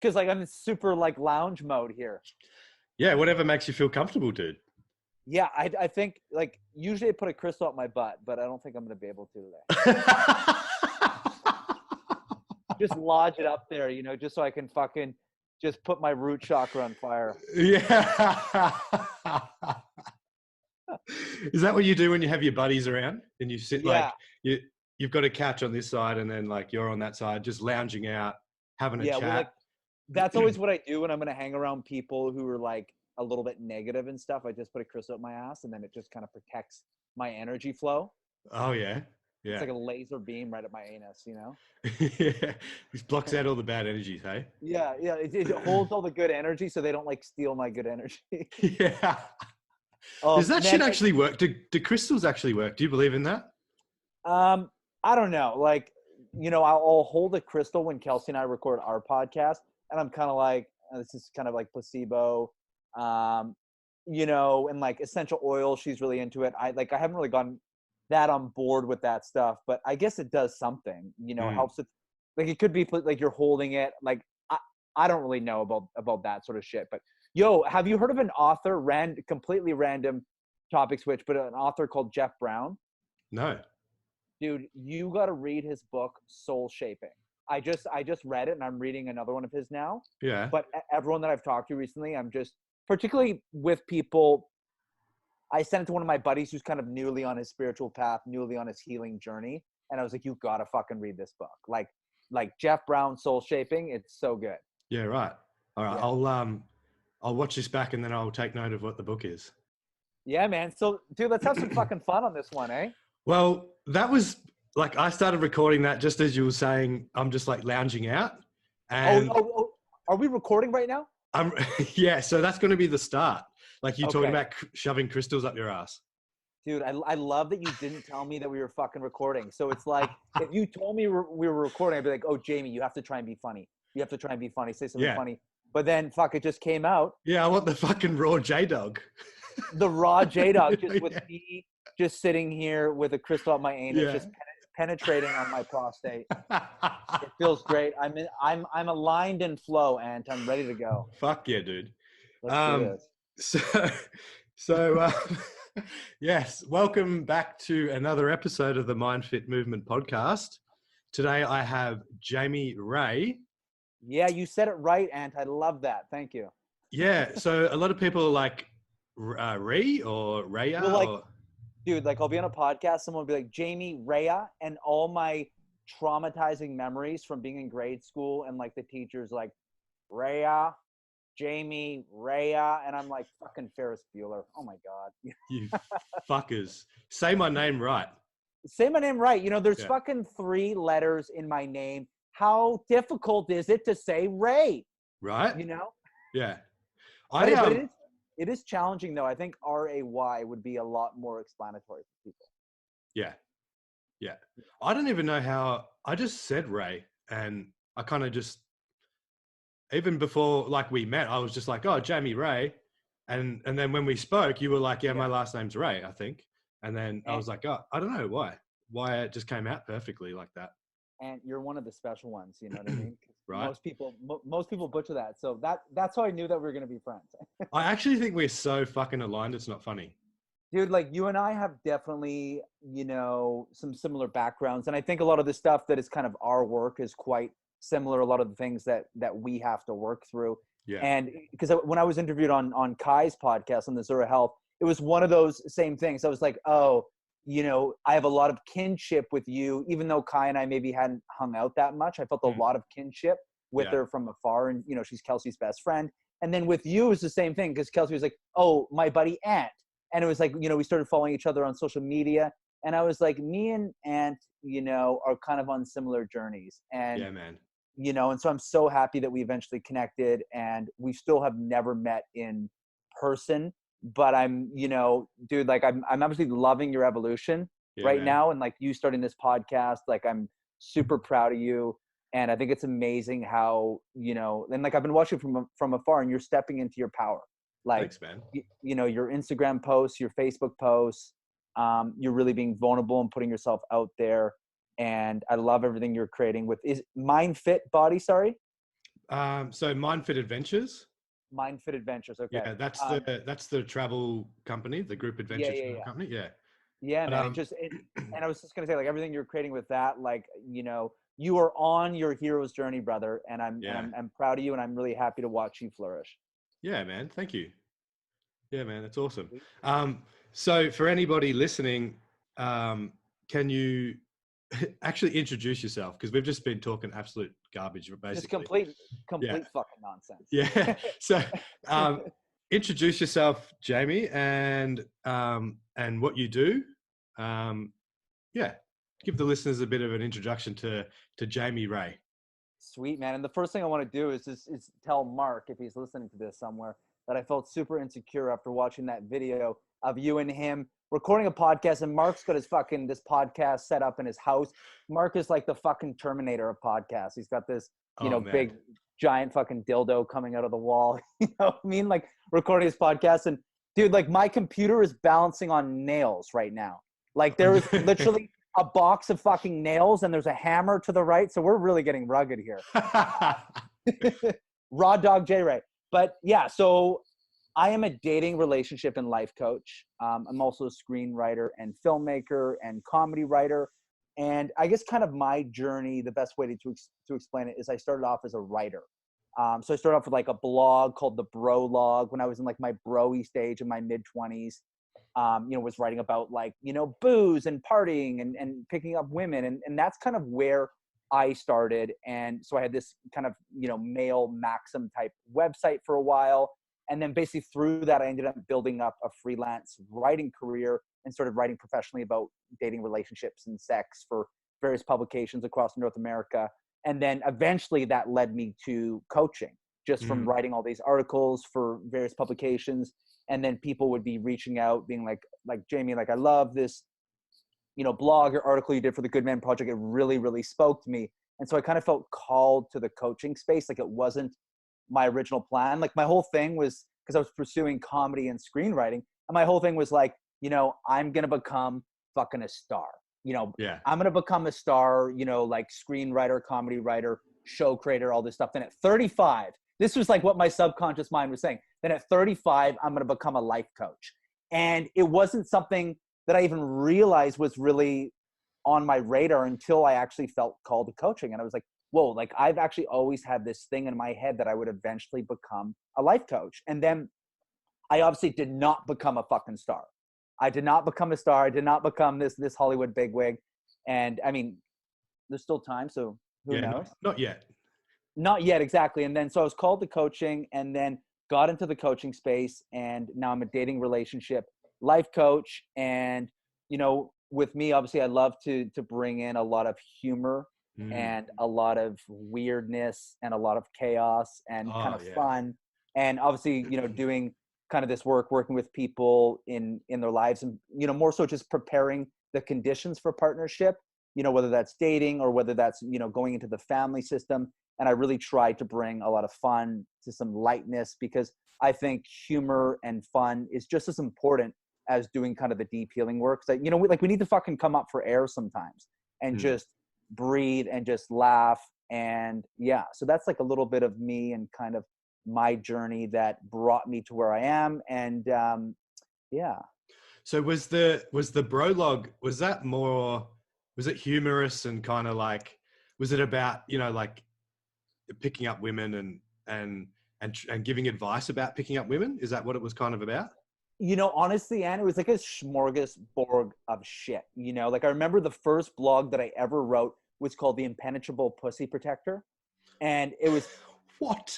Because like I'm in super like lounge mode here. Yeah, whatever makes you feel comfortable, dude. Yeah, I think like usually I put a crystal up my butt, but I don't think I'm gonna be able to today. Just lodge it up there, you know, just so I can fucking just put my root chakra on fire. Yeah. Is that what you do when you have your buddies around and you sit like you've got a couch on this side and then like you're on that side, just lounging out, having a chat? Well, like that's always what I do when I'm gonna hang around people who are like a little bit negative and stuff. I just put a crystal up my ass and then it just kind of protects my energy flow. Oh yeah. Yeah. It's like a laser beam right at my anus, you know? Yeah. This blocks out all the bad energies, hey? Yeah. It holds all the good energy so they don't like steal my good energy. Yeah. Does that shit actually work? Do crystals actually work? Do you believe in that? I don't know. Like, you know, I'll hold a crystal when Kelsey and I record our podcast and I'm kind of like, this is kind of like placebo. You know, and like essential oil, she's really into it. I haven't really gotten that on board with that stuff, but I guess it does something, you know, helps it. Like it could be like you're holding it. Like I don't really know about that sort of shit, but yo, have you heard of an author, completely random topic switch, but an author called Jeff Brown? No. Dude, you got to read his book, Soul Shaping. I just read it and I'm reading another one of his now. Yeah. But everyone that I've talked to recently, I'm just, particularly with people, I sent it to one of my buddies who's kind of newly on his spiritual path, newly on his healing journey. And I was like, you got to fucking read this book. Like Jeff Brown, Soul Shaping. It's so good. Yeah. Right. All right. Yeah. I'll watch this back and then I'll take note of what the book is. Yeah, man. So dude, let's have some fucking fun on this one, eh? Well, that was like, I started recording that just as you were saying, I'm just like lounging out. And oh, are we recording right now? Yeah. So that's going to be the start. Like you talking about shoving crystals up your ass. Dude, I love that you didn't tell me that we were fucking recording. So it's like, if you told me we were recording, I'd be like, oh, Jamie, you have to try and be funny. You have to try and be funny. Say something funny. But then fuck, it just came out. Yeah, I want the fucking raw J-Dog. The raw J-Dog, just with me just sitting here with a crystal up my anus, just penetrating on my prostate. It feels great. I'm aligned in flow, and I'm ready to go. Fuck yeah, dude. Let's do this. So yes, welcome back to another episode of the MindFit Movement Podcast. Today I have Jamie Rea. Yeah, you said it right, Ant. I love that. Thank you. Yeah, so a lot of people are like Rea or Rea. Well, dude, like I'll be on a podcast, someone will be like, Jamie Rea, and all my traumatizing memories from being in grade school and like the teachers like, Rea, Jamie Rea, and I'm like, fucking Ferris Bueller. Oh my God. You fuckers. Say my name right. Say my name right. You know, there's fucking 3 letters in my name. How difficult is it to say Ray? Right. You know? Yeah. But it is challenging though. I think R-A-Y would be a lot more explanatory for people. Yeah. Yeah. I don't even know how. I just said Ray, and I kind of just, even before like we met, I was just like, oh, Jamie Rea. And then when we spoke, you were like, yeah, my last name's Ray, I think. And then I was like, oh, I don't know why it just came out perfectly like that. And you're one of the special ones, you know what I mean? Right. Most people butcher that. So that's how I knew that we were going to be friends. I actually think we're so fucking aligned. It's not funny. Dude, like you and I have definitely, you know, some similar backgrounds. And I think a lot of the stuff that is kind of our work is quite similar. A lot of the things that we have to work through. Yeah. And because when I was interviewed on Kai's podcast on the Zura Health, it was one of those same things. I was like, oh, you know, I have a lot of kinship with you, even though Kai and I maybe hadn't hung out that much. I felt a lot of kinship with her from afar. And, you know, she's Kelsey's best friend. And then with you, it was the same thing because Kelsey was like, oh, my buddy Ant. And it was like, you know, we started following each other on social media. And I was like, me and Ant, you know, are kind of on similar journeys. And, yeah, man. You know, and so I'm so happy that we eventually connected and we still have never met in person. But I'm, you know, dude, like I'm absolutely loving your evolution right now. And like you starting this podcast, like I'm super proud of you. And I think it's amazing how, you know, and like I've been watching from afar and you're stepping into your power. Like, thanks, man. You know, your Instagram posts, your Facebook posts, you're really being vulnerable and putting yourself out there. And I love everything you're creating with is MindFit Body. Sorry. So MindFit Adventures. MindFit Adventures. Okay. Yeah, that's the travel company, the group Yeah, adventure yeah, travel yeah. company. Yeah. Yeah, But man. And I was just gonna say, like, everything you're creating with that, like, you are on your hero's journey, brother. And yeah. I'm proud of you, and I'm really happy to watch you flourish. Yeah, man. Thank you. Yeah, man. That's awesome. Sweet. So for anybody listening, can you actually introduce yourself? Because we've just been talking absolute garbage, Just basically. complete Yeah. fucking nonsense. Yeah. So, introduce yourself, Jamie, and what you do. Yeah. Give the listeners a bit of an introduction to Jamie Rea. Sweet, man. And the first thing I want to do is tell Mark, if he's listening to this somewhere, that I felt super insecure after watching that video of you and him recording a podcast. And Mark's got this podcast set up in his house. Mark is like the fucking Terminator of podcasts. He's got this, big giant fucking dildo coming out of the wall. You know what I mean? Like, recording his podcast. And dude, like, my computer is balancing on nails right now. Like, there is literally a box of fucking nails, and there's a hammer to the right. So we're really getting rugged here. Raw dog J Ray. But yeah, so I am a dating, relationship, and life coach. I'm also a screenwriter and filmmaker and comedy writer. And I guess kind of my journey, the best way to explain it is I started off as a writer. So I started off with like a blog called the Brolog when I was in like my bro-y stage in my mid-20s. Was writing about like, booze and partying and picking up women. And that's kind of where I started. And so I had this kind of, male maxim type website for a while. And then basically through that, I ended up building up a freelance writing career and started writing professionally about dating, relationships, and sex for various publications across North America. And then eventually that led me to coaching, just from writing all these articles for various publications. And then people would be reaching out being like Jamie, like, I love this, blog or article you did for the Good Man Project. It really, really spoke to me. And so I kind of felt called to the coaching space. Like, it wasn't my original plan. Like, my whole thing was, because I was pursuing comedy and screenwriting, and my whole thing was like, I'm going to become fucking a star. I'm going to become a star, like screenwriter, comedy writer, show creator, all this stuff. Then at 35, this was like what my subconscious mind was saying. Then at 35, I'm going to become a life coach. And it wasn't something that I even realized was really on my radar until I actually felt called to coaching. And I was like, whoa, like, I've actually always had this thing in my head that I would eventually become a life coach. And then I obviously did not become a fucking star. I did not become a star. I did not become this Hollywood bigwig. And I mean, there's still time. So who knows? Not yet. Not yet, exactly. And then so I was called to coaching, and then got into the coaching space, and now I'm a dating, relationship, life coach. And with me, obviously, I love to bring in a lot of humor and a lot of weirdness and a lot of chaos and kind of fun. And obviously, doing kind of this working with people in their lives, and more so just preparing the conditions for partnership, whether that's dating or whether that's going into the family system. And I really try to bring a lot of fun to some lightness, because I think humor and fun is just as important as doing kind of the deep healing work. So, we need to fucking come up for air sometimes and just breathe and just laugh. And yeah, so that's like a little bit of me and kind of my journey that brought me to where I am. And yeah. So was the Brolog, was it humorous and kind of like, was it about, like picking up women and giving advice about picking up women? Is that what it was kind of about? Honestly, Anne, it was like a smorgasbord of shit. Like, I remember the first blog that I ever wrote was called The Impenetrable Pussy Protector. And it was what?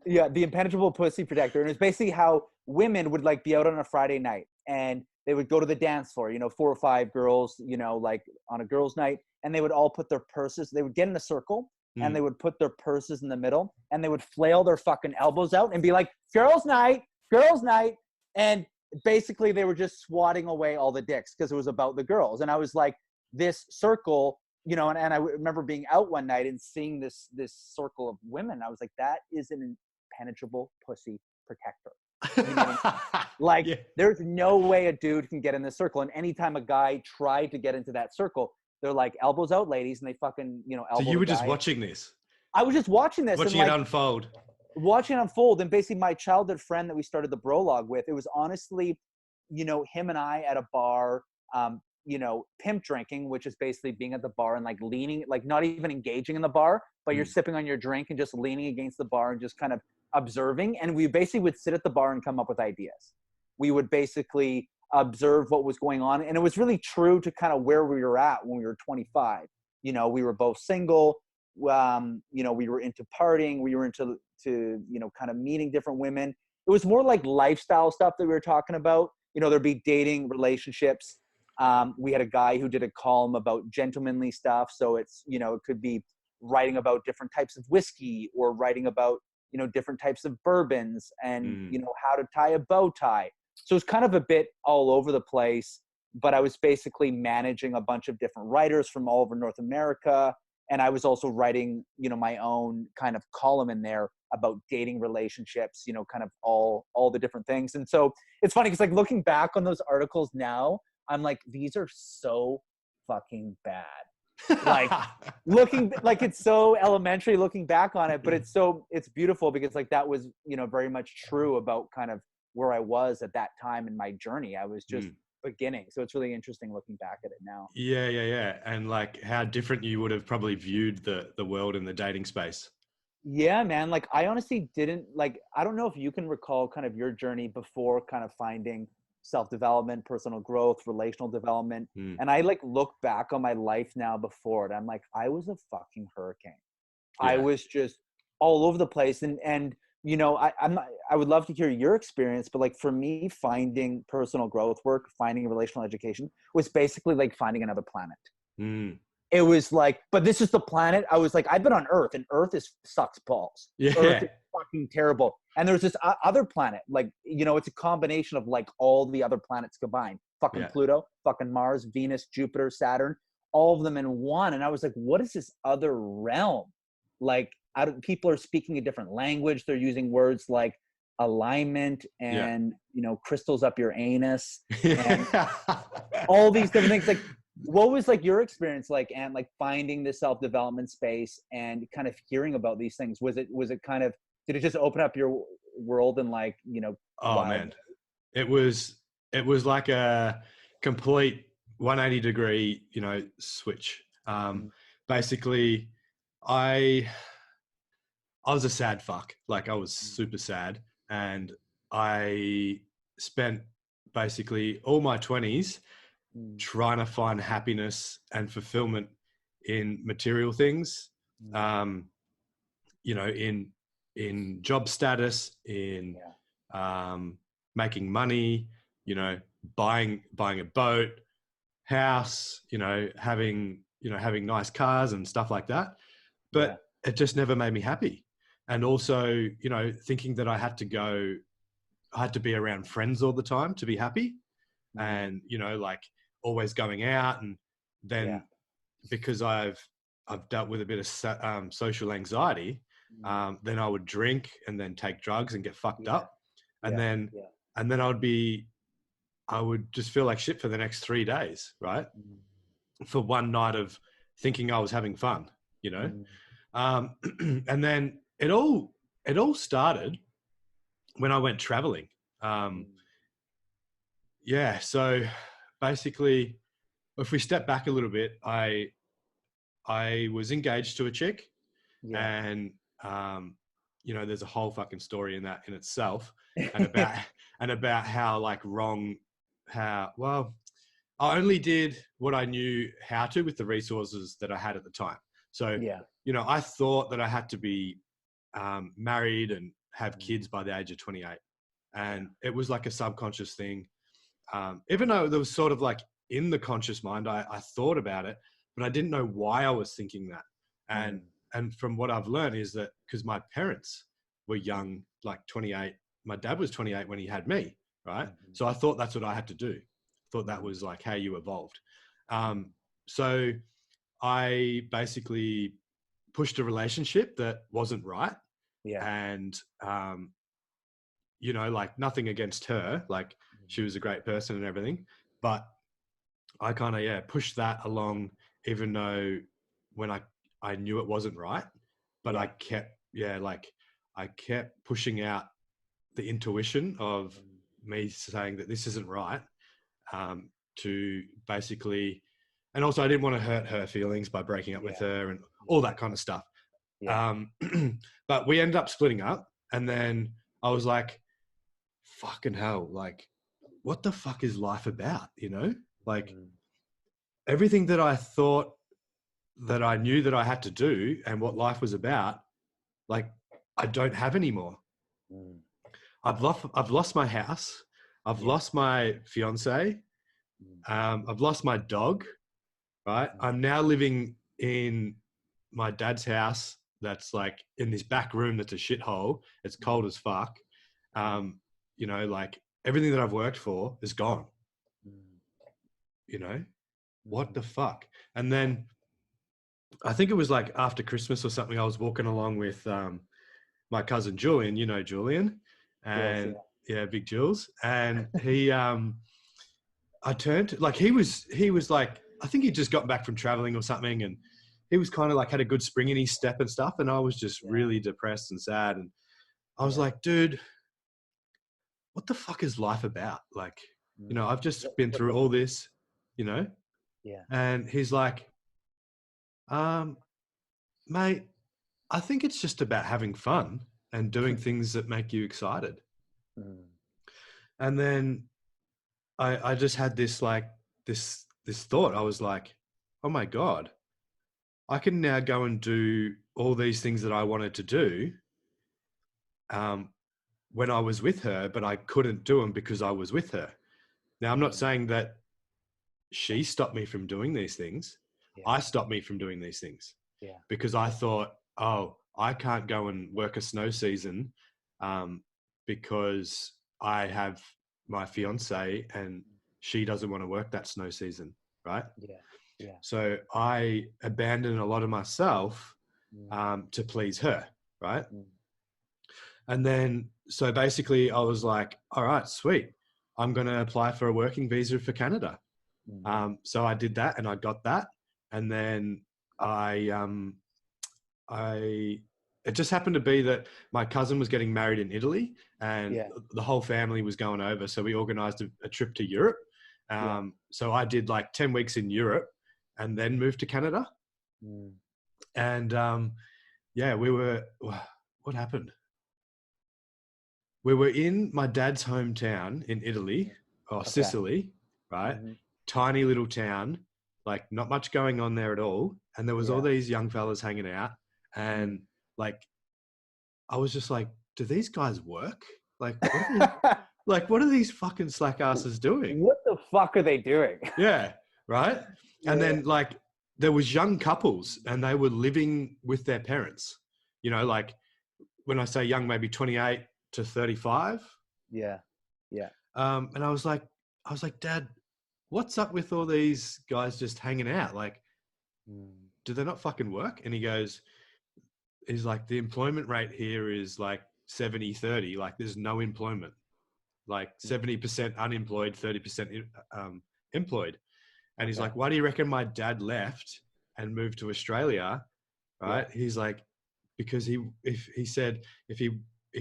Yeah, The Impenetrable Pussy Protector. And it's basically how women would like be out on a Friday night, and they would go to the dance floor, 4 or 5 girls, like on a girls' night, and they would all put their purses, they would get in a circle, and they would put their purses in the middle, and they would flail their fucking elbows out and be like, girls' night. And basically they were just swatting away all the dicks because it was about the girls. And I was like, this circle, and I remember being out one night and seeing this circle of women. I was like, that is an impenetrable pussy protector. There's no way a dude can get in this circle. And anytime a guy tried to get into that circle, they're like, elbows out, ladies. And they fucking, elbow. So you were just watching this? I was just watching this Watching and it like unfold. watching it unfold. And basically my childhood friend that we started the Brolog with, it was honestly, you know, him and I at a bar, you know, pimp drinking, which is basically being at the bar and like leaning, like not even engaging in the bar, but you're sipping on your drink and just leaning against the bar and just kind of observing. And we basically would sit at the bar and come up with ideas. We would basically observe what was going on. And it was really true to kind of where we were at when we were 25. You know, we were both single. You know, we were into partying. We were into, you know, kind of meeting different women. It was more like lifestyle stuff that we were talking about. You know, there'd be dating, relationships. We had a guy who did a column about gentlemanly stuff. So it's, you know, it could be writing about different types of whiskey or writing about, you know, different types of bourbons and, you know, how to tie a bow tie. So it's kind of a bit all over the place, but I was basically managing a bunch of different writers from all over North America. And I was also writing, you know, my own kind of column in there about dating, relationships, you know, kind of all the different things. And so it's funny because like looking back on those articles now, I'm like, these are so fucking bad. Like looking, like it's so elementary looking back on it, but it's beautiful because like that was, you know, very much true about kind of where I was at that time in my journey. I was just beginning. So it's really interesting looking back at it now. Yeah. And like how different you would have probably viewed the world in the dating space. Yeah, man. Like I honestly didn't like, I don't know if you can recall kind of your journey before kind of finding self-development, personal growth, relational development. And I like look back on my life now before it. I'm like, I was a fucking hurricane. I was just all over the place. And you know, I would love to hear your experience, but like for me, finding personal growth work, finding relational education was basically like finding another planet. It was like, but this is the planet. I was like, I've been on Earth and Earth sucks balls. Earth is fucking terrible. And there's this other planet, like, you know, it's a combination of like all the other planets combined. Fucking Pluto, fucking Mars, Venus, Jupiter, Saturn, all of them in one. And I was like, what is this other realm? Like, people are speaking a different language. They're using words like alignment and, you know, crystals up your anus and all these different things. Like, what was like your experience like, and like finding the self-development space and kind of hearing about these things? Was it kind of, did it just open up your world and like, you know, man, it was like a complete 180 degree, you know, switch. Basically I was a sad fuck. Like I was super sad, and I spent basically all my 20s trying to find happiness and fulfillment in material things, you know, in job status, in making money, you know, buying a boat, house, you know, having nice cars and stuff like that. But it just never made me happy. And also, you know, thinking that I had to be around friends all the time to be happy. And, you know, like always going out. And then because I've dealt with a bit of social anxiety, then I would drink and then take drugs and get fucked up. And then I would just feel like shit for the next 3 days, right? For one night of thinking I was having fun, you know? And then it all started when I went traveling. So basically, if we step back a little bit, I was engaged to a chick, and you know, there's a whole fucking story in that in itself, and about how like I only did what I knew how to with the resources that I had at the time. So, you know, I thought that I had to be married and have kids by the age of 28. And it was like a subconscious thing. Even though there was sort of like in the conscious mind, I thought about it, but I didn't know why I was thinking that. And from what I've learned is that because my parents were young, like 28, my dad was 28 when he had me, right? So I thought that's what I had to do. Thought that was like how you evolved. So I basically pushed a relationship that wasn't right. And, you know, like nothing against her, like she was a great person and everything, but I kind of, pushed that along, even though when I knew it wasn't right. but I kept pushing out the intuition of me saying that this isn't right, to basically, and also I didn't want to hurt her feelings by breaking up with her and all that kind of stuff. Yeah. But we ended up splitting up, and then I was like, fucking hell, like, what the fuck is life about? You know, like everything that I thought that I knew that I had to do and what life was about, like, I don't have anymore. I've lost my house. I've lost my fiance. I've lost my dog, right? I'm now living in my dad's house that's like in this back room that's a shithole. It's cold as fuck. You know, like everything that I've worked for is gone. You know, what the fuck? And then I think it was like after Christmas or something, I was walking along with my cousin Julian, you know, Julian, and Big Jules. And he, I turned, like, he was like, I think he'd just gotten back from traveling or something. And he was kind of like, had a good spring in his step and stuff. And I was just really depressed and sad. And I was like, dude, what the fuck is life about? Like, you know, I've just been through all this, you know? Yeah. And he's like, mate, I think it's just about having fun and doing things that make you excited. And then I just had this, like, this thought. I was like, oh my God, I can now go and do all these things that I wanted to do when I was with her, but I couldn't do them because I was with her. Now, I'm not saying that she stopped me from doing these things. I stopped me from doing these things because I thought, oh, I can't go and work a snow season because I have my fiance and she doesn't want to work that snow season, right? So I abandoned a lot of myself to please her, right? And then, so basically I was like, all right, sweet. I'm going to apply for a working visa for Canada. So I did that and I got that. And then it just happened to be that my cousin was getting married in Italy and the whole family was going over. So we organized a trip to Europe. So I did like 10 weeks in Europe and then moved to Canada. And what happened? We were in my dad's hometown in Italy or Sicily, right? Tiny little town, like not much going on there at all. And there was all these young fellas hanging out. And like, I was just like, do these guys work? Like, what are these fucking slack asses doing? What the fuck are they doing? Yeah. Right. And then like, there was young couples and they were living with their parents, you know, like when I say young, maybe 28 to 35. Yeah. And I was like, Dad, what's up with all these guys just hanging out? Like, do they not fucking work? And he's like, the employment rate here is like 70-30. Like there's no employment, like 70% unemployed, 30% employed. And he's like, why do you reckon my dad left and moved to Australia? Right. He's like, because he said if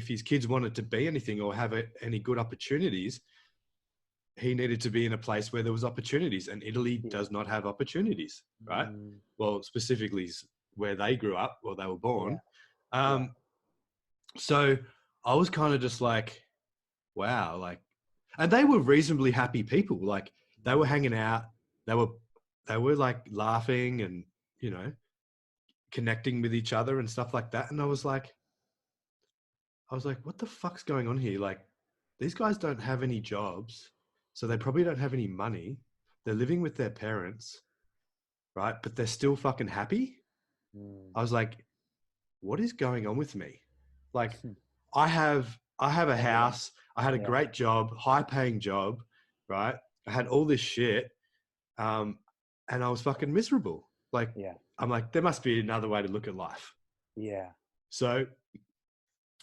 his kids wanted to be anything or have any good opportunities, he needed to be in a place where there was opportunities, and Italy does not have opportunities, right? Well, specifically where they grew up or they were born. So I was kind of just like, wow, like, and they were reasonably happy people. Like they were hanging out, they were like laughing and, you know, connecting with each other and stuff like that. And I was like, what the fuck's going on here? Like, these guys don't have any jobs, so they probably don't have any money. They're living with their parents, right? But they're still fucking happy. I was like, what is going on with me? Like, I have a house. I had a great job, high paying job, right? I had all this shit. And I was fucking miserable. Like, I'm like, there must be another way to look at life. Yeah. So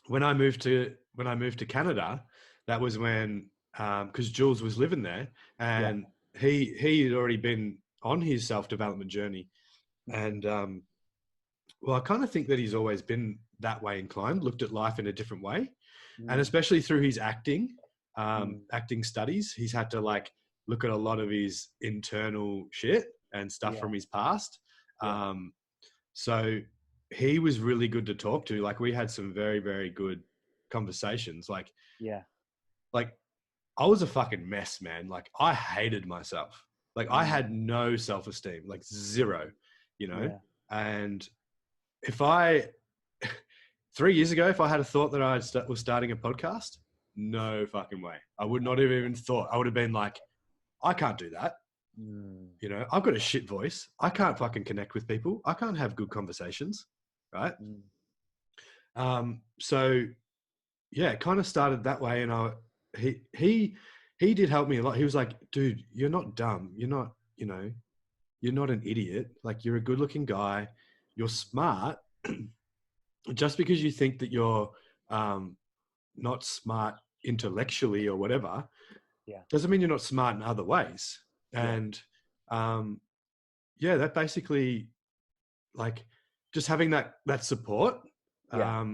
when I moved to Canada, that was when, because Jules was living there and he had already been on his self-development journey. And Well, I kind of think that he's always been that way inclined, looked at life in a different way. And Mm, especially through his acting, mm, acting studies, he's had to like look at a lot of his internal shit and stuff yeah, from his past. yeah, So he was really good to talk to. Like we had some very, very good conversations. yeah. Like I was a fucking mess, man. Like I hated myself. Like I Mm, had no self-esteem, like zero, you know? yeah. And if I, 3 years ago, if I had a thought that was starting a podcast, no fucking way. I would not have even thought. I would have been like, I can't do that. Mm, You know, I've got a shit voice. I can't fucking connect with people. I can't have good conversations. Right. mm, So yeah, it kind of started that way. And he did help me a lot. He was like, dude, you're not dumb. You're not, you know, you're not an idiot. Like you're a good looking guy. You're smart. Just because you think that you're not smart intellectually or whatever, yeah, doesn't mean you're not smart in other ways. yeah, And yeah, that basically like just having that support yeah,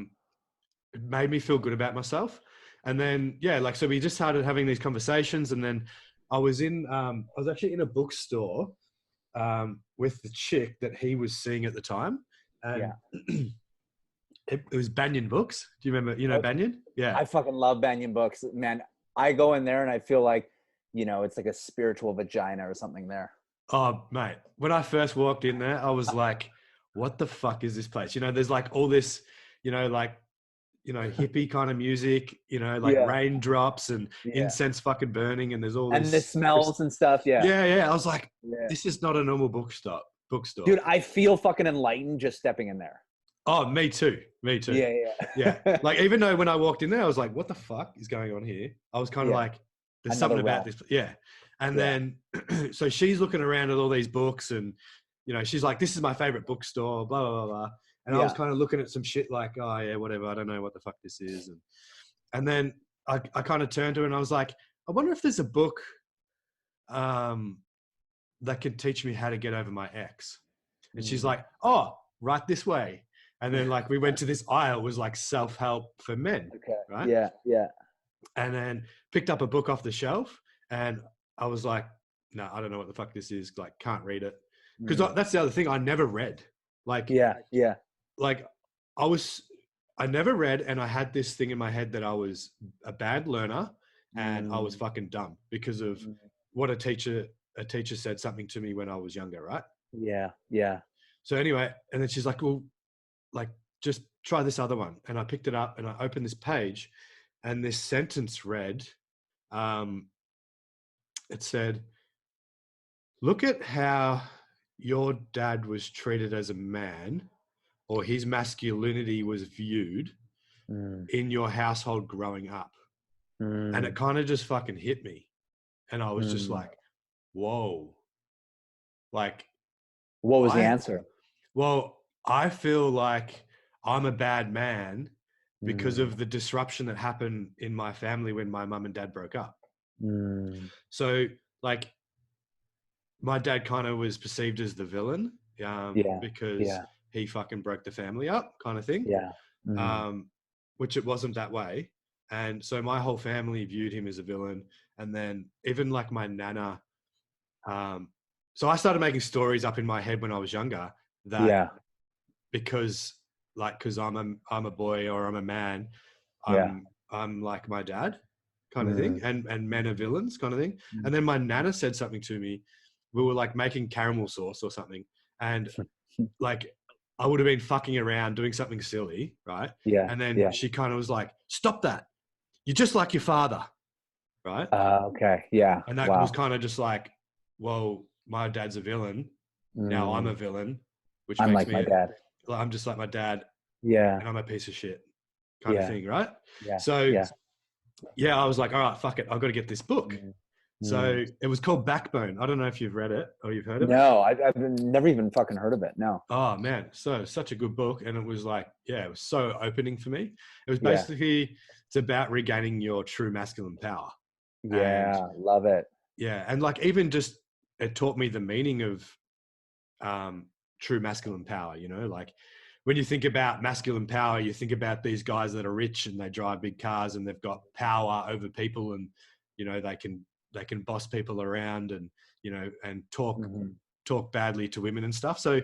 it made me feel good about myself. And then yeah, like so we just started having these conversations, and then I was actually in a bookstore with the chick that he was seeing at the time, and yeah. it was Banyan Books. Do you remember? You know Oh, Banyan? Yeah. I fucking love Banyan books, man. I go in there and I feel like, it's like a spiritual vagina or something there. Oh, mate. When I first walked in there, I was like, what the fuck is this place? You know, there's like all this, like, hippie kind of music, like Yeah, raindrops and yeah. incense fucking burning. And there's all And the this. smells and stuff. Yeah, Yeah, yeah. I was like, yeah. this is not a normal bookstore. Dude, I feel fucking enlightened just stepping in there. Oh, me too. Me too. Yeah, Yeah. yeah. Like, even though when I walked in there, I was like, what the fuck is going on here? I was kind of Yeah. like, there's Another something about realm. this. Yeah. And Yeah. then, so she's looking around at all these books and, she's like, this is my favorite bookstore, blah, blah, blah, blah. And I was Yeah. kind of looking at some shit like, oh, yeah, whatever. I don't know what the fuck this is. And then I kind of turned to her and I was like, I wonder if there's a book that could teach me how to get over my ex. And she's like, oh, right this way. And then like we went to this aisle, it was like self-help for men. Okay. Right. Yeah. Yeah. And then picked up a book off the shelf and I was like, no, I don't know what the fuck this is. Like, can't read it. Because that's the other thing. I never read. Like, Yeah. Yeah. like I never read, and I had this thing in my head that I was a bad learner and I was fucking dumb because of what a teacher said something to me when I was younger. Right. Yeah. Yeah. So anyway, and then she's like, well, like, just try this other one. And I picked it up and I opened this page and this sentence read, it said, look at how your dad was treated as a man, or his masculinity was viewed in your household growing up. And it kind of just fucking hit me. And I was just like, whoa. Like, What was the answer? Well, I feel like I'm a bad man because of the disruption that happened in my family when my mum and dad broke up. So like my dad kind of was perceived as the villain because he fucking broke the family up kind of thing. Yeah. Which it wasn't that way. And so my whole family viewed him as a villain. And then even like my nana, so I started making stories up in my head when I was younger that because I'm a boy or I'm a man, I'm like my dad kind of thing. And men are villains kind of thing. And then my nana said something to me. We were like making caramel sauce or something. And like, I would have been fucking around doing something silly. Right. Yeah. And then she kind of was like, stop that. You're just like your father. Right. Okay. Yeah. And that was kind of just like, well, my dad's a villain. Now I'm a villain, which I'm makes like me my dad. I'm just like my dad. Yeah. And I'm a piece of shit kind of thing. Right. Yeah. So I was like, all right, fuck it. I've got to get this book. So it was called Backbone. I don't know if you've read it or you've heard of it. No, I've never even fucking heard of it. No. Oh man. So such a good book. And it was like, it was so opening for me. It was basically, it's about regaining your true masculine power. Yeah. Love it. Yeah. And like, even just, it taught me the meaning of true masculine power, like when you think about masculine power, you think about these guys that are rich and they drive big cars and they've got power over people, and you know they can boss people around, and you know, and talk badly to women and stuff. So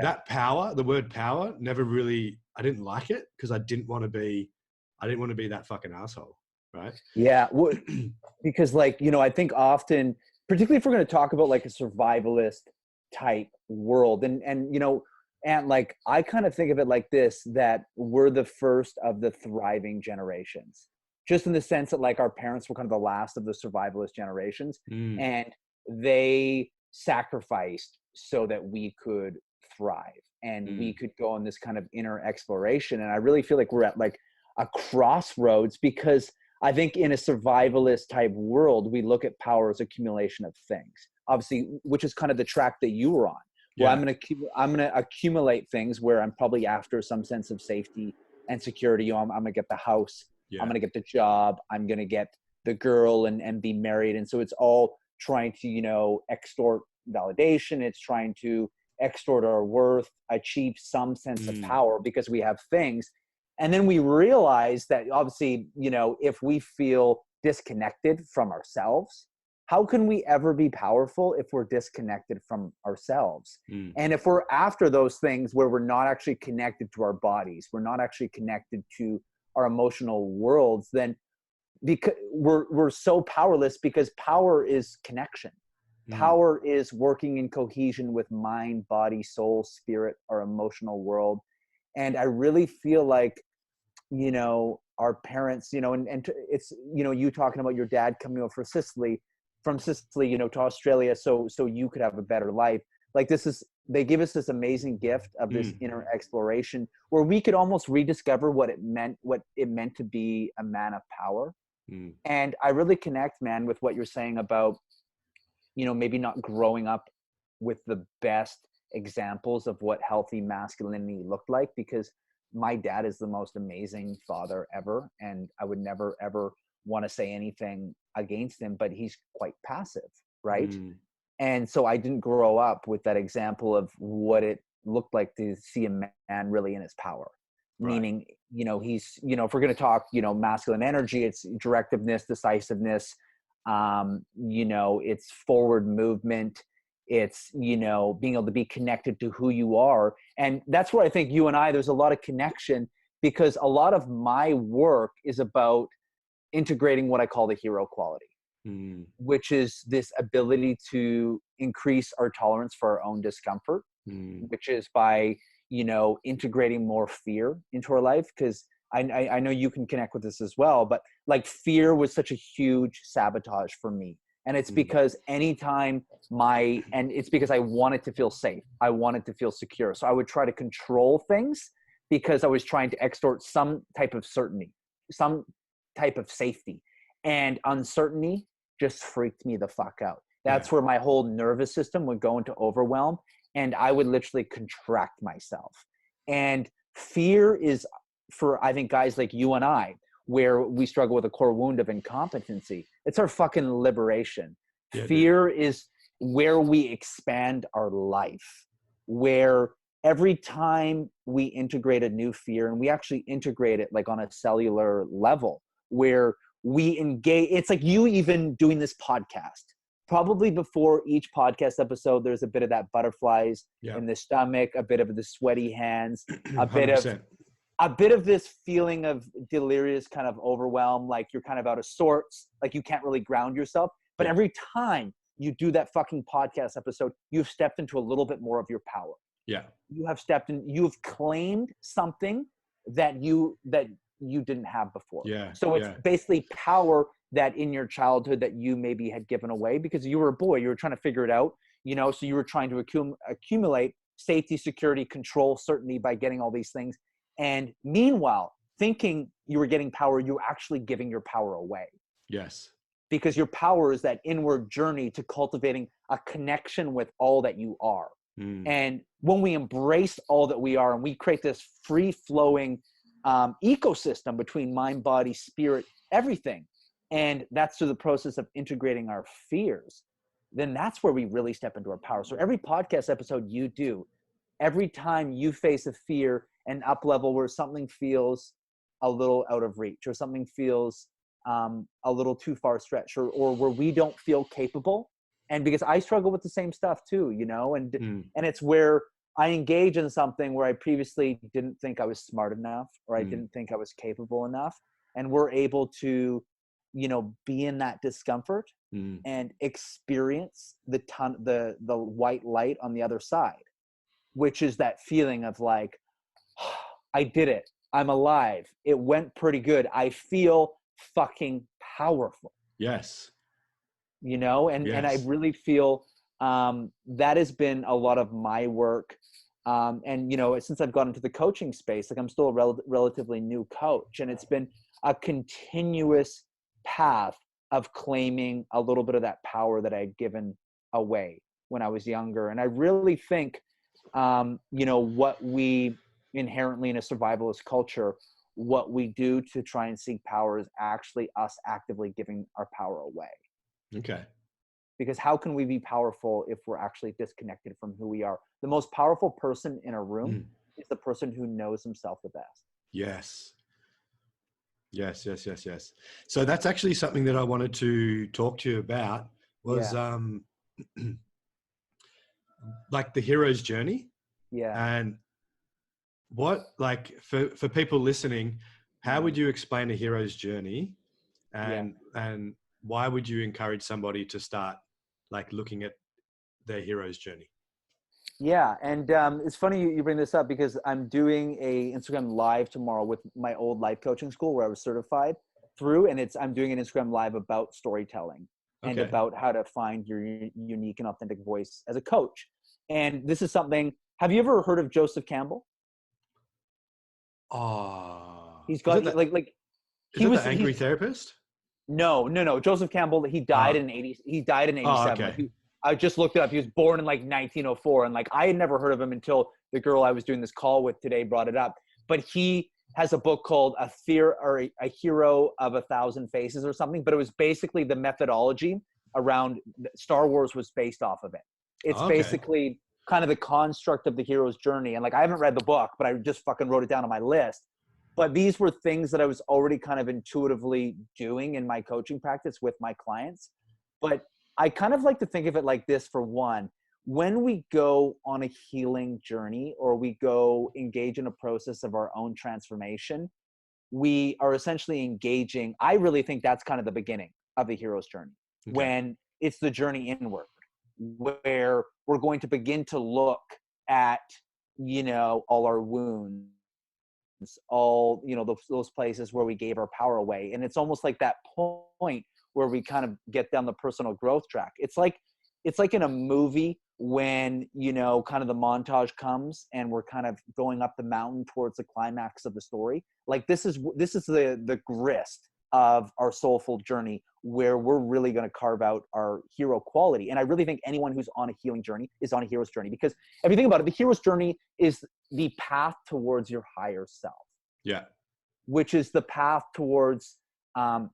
that power, the word power, never really, I didn't like it because I didn't want to be that fucking asshole, right? Yeah, because like, you know, I think often, particularly if we're going to talk about like a survivalist type world, and you know, and like I kind of think of it like this, that we're the first of the thriving generations, just in the sense that like our parents were kind of the last of the survivalist generations, and they sacrificed so that we could thrive and we could go on this kind of inner exploration. And I really feel like we're at like a crossroads, because I think in a survivalist type world, we look at power as accumulation of things, obviously, which is kind of the track that you were on. Well, I'm going to accumulate things where I'm probably after some sense of safety and security. You know, I'm going to get the house, I'm going to get the job, I'm going to get the girl and be married. And so it's all trying to, you know, extort validation. It's trying to extort our worth, achieve some sense of power because we have things. And then we realize that obviously, you know, if we feel disconnected from ourselves, how can we ever be powerful if we're disconnected from ourselves? And if we're after those things where we're not actually connected to our bodies, we're not actually connected to our emotional worlds, then because we're so powerless, because power is connection. Power is working in cohesion with mind, body, soul, spirit, our emotional world. And I really feel like, you know, our parents, you know, and it's, you know, you talking about your dad coming over from Sicily, you know, to Australia, so you could have a better life. Like they give us this amazing gift of this inner exploration where we could almost rediscover what it meant to be a man of power. And I really connect, man, with what you're saying about, you know, maybe not growing up with the best examples of what healthy masculinity looked like, because my dad is the most amazing father ever, and I would never ever want to say anything against him, but he's quite passive, right? And so I didn't grow up with that example of what it looked like to see a man really in his power. Meaning, you know, he's, you know, if we're going to talk, you know, masculine energy, it's directiveness, decisiveness, you know, it's forward movement, it's, you know, being able to be connected to who you are. And that's where I think you and I, there's a lot of connection, because a lot of my work is about integrating what I call the hero quality, which is this ability to increase our tolerance for our own discomfort, which is by, you know, integrating more fear into our life. Because I know you can connect with this as well, but like fear was such a huge sabotage for me. And it's because anytime it's because I wanted to feel safe. I wanted to feel secure. So I would try to control things because I was trying to extort some type of certainty, some type of safety. And uncertainty just freaked me the fuck out. That's where my whole nervous system would go into overwhelm, and I would literally contract myself. And fear is, for I think guys like you and I, where we struggle with a core wound of incompetency, it's our fucking liberation. Fear is where we expand our life, where every time we integrate a new fear, and we actually integrate it like on a cellular level, where we engage. It's like you even doing this podcast. Probably before each podcast episode, there's a bit of that butterflies in the stomach, a bit of the sweaty hands, a bit of this feeling of delirious kind of overwhelm, like you're kind of out of sorts, like you can't really ground yourself. But every time you do that fucking podcast episode, you've stepped into a little bit more of your power. You have stepped in, you've claimed something that you didn't have before. So it's basically power that in your childhood that you maybe had given away because you were a boy, you were trying to figure it out, you know, so you were trying to accumulate safety, security, control, certainty by getting all these things. And meanwhile, thinking you were getting power, you're actually giving your power away. Because your power is that inward journey to cultivating a connection with all that you are. And when we embrace all that we are and we create this free-flowing ecosystem between mind, body, spirit, everything, and that's through the process of integrating our fears, then that's where we really step into our power. So every podcast episode you do, every time you face a fear an up level where something feels a little out of reach, or something feels a little too far stretched, or where we don't feel capable. And because I struggle with the same stuff too, you know, and it's where I engage in something where I previously didn't think I was smart enough, or I didn't think I was capable enough. And we're able to, you know, be in that discomfort and experience the white light on the other side, which is that feeling of like, I did it. I'm alive. It went pretty good. I feel fucking powerful. Yes. You know, and I really feel that has been a lot of my work. And, you know, since I've gotten into the coaching space, like I'm still a relatively new coach, and it's been a continuous path of claiming a little bit of that power that I had given away when I was younger. And I really think, you know, what we inherently in a survivalist culture, what we do to try and seek power is actually us actively giving our power away. Okay. Because how can we be powerful if we're actually disconnected from who we are? The most powerful person in a room is the person who knows himself the best. Yes. Yes. So that's actually something that I wanted to talk to you about was like the hero's journey. Yeah. And what, like for people listening, how would you explain a hero's journey, and why would you encourage somebody to start like looking at their hero's journey? Yeah. And it's funny you bring this up, because I'm doing a Instagram live tomorrow with my old life coaching school where I was certified through. And I'm doing an Instagram live about storytelling and about how to find your unique and authentic voice as a coach. And this is something, have you ever heard of Joseph Campbell? He's got he was the angry therapist? No. Joseph Campbell, he died in 87. Okay. I just looked it up. He was born in like 1904. And like, I had never heard of him until the girl I was doing this call with today brought it up. But he has a book called A Hero of a Thousand Faces or something. But it was basically the methodology around Star Wars was based off of it. It's basically kind of the construct of the hero's journey. And like, I haven't read the book, but I just fucking wrote it down on my list. But these were things that I was already kind of intuitively doing in my coaching practice with my clients. But I kind of like to think of it like this. For one, when we go on a healing journey, or we go engage in a process of our own transformation, we are essentially engaging. I really think that's kind of the beginning of the hero's journey, when it's the journey inward, where we're going to begin to look at, you know, all our wounds, all, you know, those places where we gave our power away. And it's almost like that point where we kind of get down the personal growth track. It's like in a movie when, you know, kind of the montage comes and we're kind of going up the mountain towards the climax of the story. Like this is the grist of our soulful journey, where we're really going to carve out our hero quality. And I really think anyone who's on a healing journey is on a hero's journey, because if you think about it, the hero's journey is the path towards your higher self. Yeah. Which is the path towards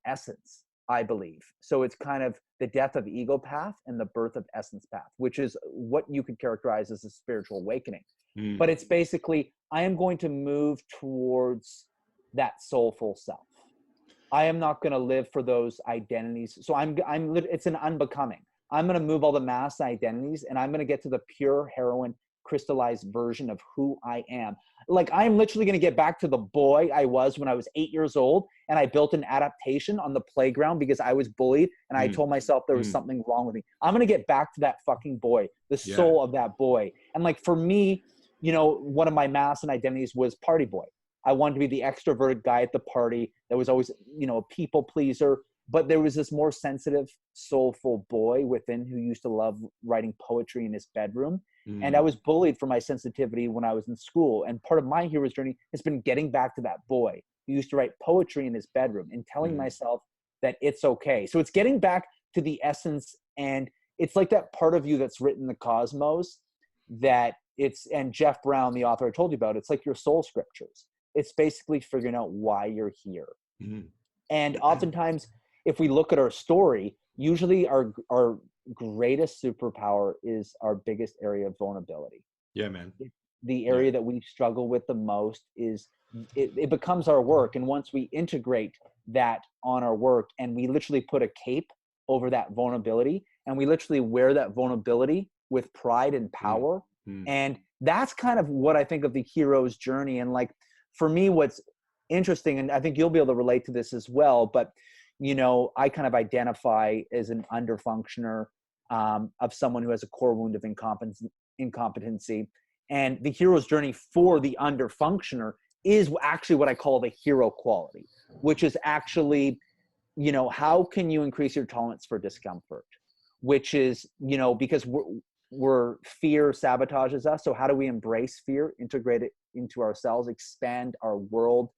essence, I believe. So it's kind of the death of ego path and the birth of essence path, which is what you could characterize as a spiritual awakening. But it's basically, I am going to move towards that soulful self. I am not going to live for those identities. So it's an unbecoming. I'm going to move all the mass identities, and I'm going to get to the pure heroine crystallized version of who I am. Like, I'm literally going to get back to the boy I was when I was 8 years old, and I built an adaptation on the playground because I was bullied, and I told myself there was something wrong with me. I'm going to get back to that fucking boy, the soul of that boy. And like, for me, you know, one of my mass and identities was party boy. I wanted to be the extroverted guy at the party that was always, you know, a people pleaser. But there was this more sensitive, soulful boy within who used to love writing poetry in his bedroom. And I was bullied for my sensitivity when I was in school. And part of my hero's journey has been getting back to that boy who used to write poetry in his bedroom and telling myself that it's okay. So it's getting back to the essence. And it's like that part of you that's written the cosmos, that it's, and Jeff Brown, the author I told you about, it's like your soul scriptures. It's basically figuring out why you're here. And oftentimes, if we look at our story, usually our greatest superpower is our biggest area of vulnerability. Yeah, man. the area that we struggle with the most is it becomes our work. And once we integrate that on our work and we literally put a cape over that vulnerability and we literally wear that vulnerability with pride and power. And that's kind of what I think of the hero's journey. And like, for me, what's interesting, and I think you'll be able to relate to this as well, but, you know, I kind of identify as an underfunctioner of someone who has a core wound of incompetency. And the hero's journey for the underfunctioner is actually what I call the hero quality, which is actually, you know, how can you increase your tolerance for discomfort? Which is, you know, because fear sabotages us. So how do we embrace fear, integrate it into ourselves, expand our world?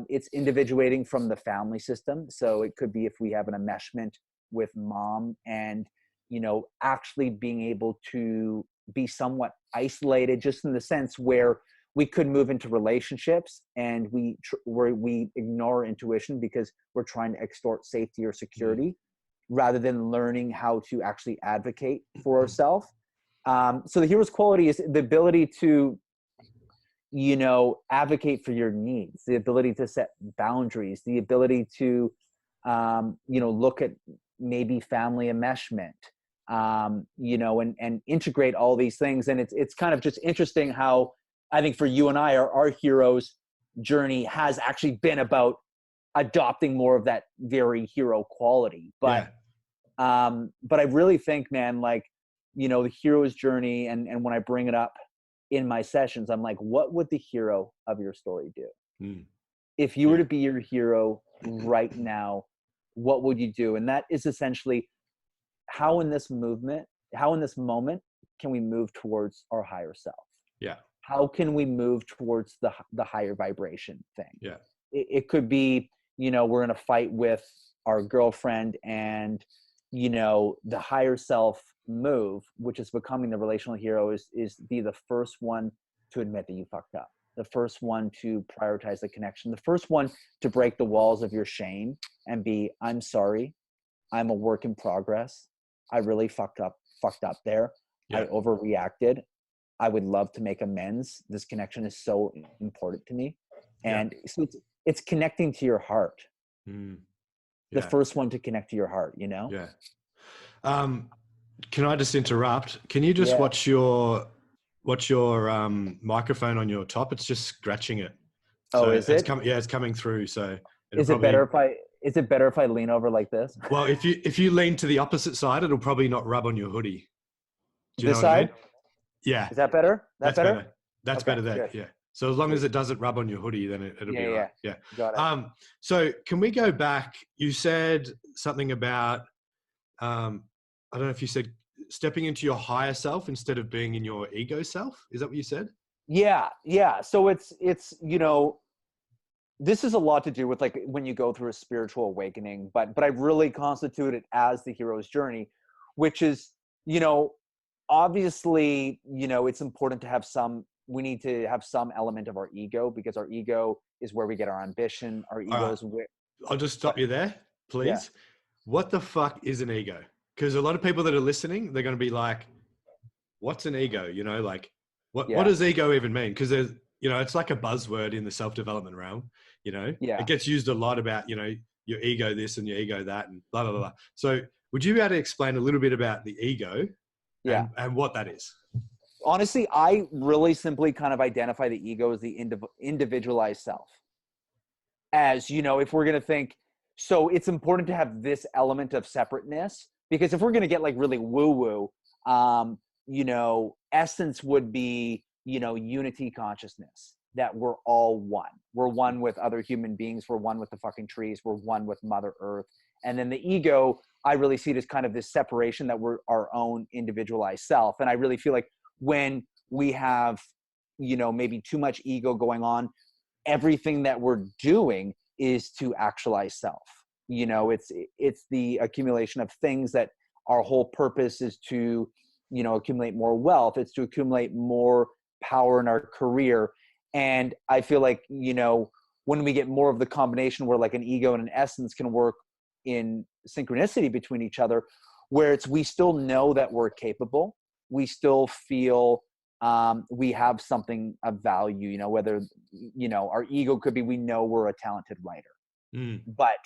It's individuating from the family system. So it could be if we have an enmeshment with mom and, you know, actually being able to be somewhat isolated, just in the sense where we could move into relationships and where we ignore intuition because we're trying to extort safety or security, rather than learning how to actually advocate for ourselves. So the hero's quality is the ability to, you know, advocate for your needs, the ability to set boundaries, the ability to, you know, look at maybe family enmeshment, you know, and integrate all these things. And it's kind of just interesting how I think for you and I, our hero's journey has actually been about adopting more of that very hero quality. But I really think, man, like, you know, the hero's journey, and when I bring it up in my sessions, I'm like, what would the hero of your story do? If you were to be your hero right now, what would you do? And that is essentially how in this moment can we move towards our higher self? Yeah. How can we move towards the higher vibration thing? Yeah. It could be, you know, we're in a fight with our girlfriend and, you know, the higher self move, which is becoming the relational hero, is be the first one to admit that you fucked up, the first one to prioritize the connection, the first one to break the walls of your shame and be, I'm sorry, I'm a work in progress, I really fucked up there. I overreacted, I would love to make amends, this connection is so important to me. And so it's connecting to your heart. The first one to connect to your heart, you know? Can I just interrupt? Can you just watch your microphone on your top? It's just scratching it. So is it? It's coming through. So is it better if I lean over like this? Well, if you lean to the opposite side, it'll probably not rub on your hoodie. Do you know what I mean? Yeah. Is that better? That's better. That's better there. Good. Yeah. So as long as it doesn't rub on your hoodie, then it'll be all right. Yeah. Got it. So can we go back? You said something about, I don't know if you said stepping into your higher self instead of being in your ego self. Is that what you said? Yeah. So it's, you know, this is a lot to do with like when you go through a spiritual awakening, but I really constitute it as the hero's journey, which is, you know, obviously, you know, it's important to we need to have some element of our ego, because our ego is where we get our ambition. Our ego is where. I'll just stop you there, please. Yeah. What the fuck is an ego? Because a lot of people that are listening, they're going to be like, what's an ego? You know, like what does ego even mean? Because there's, you know, it's like a buzzword in the self-development realm, you know, it gets used a lot about, you know, your ego this and your ego that and blah, blah, blah, blah. So would you be able to explain a little bit about the ego and what that is? Honestly, I really simply kind of identify the ego as the individualized self. As, you know, if we're going to think, so it's important to have this element of separateness, because if we're going to get like really woo-woo, you know, essence would be, you know, unity consciousness, that we're all one. We're one with other human beings. We're one with the fucking trees. We're one with Mother Earth. And then the ego, I really see it as kind of this separation, that we're our own individualized self. And I really feel like when we have, you know, maybe too much ego going on, everything that we're doing is to actualize self. You know, it's the accumulation of things that our whole purpose is to, you know, accumulate more wealth. It's to accumulate more power in our career. And I feel like, you know, when we get more of the combination where like an ego and an essence can work in synchronicity between each other, where we still know that we're capable, we still feel we have something of value, whether, our ego could be, we know we're a talented writer, but,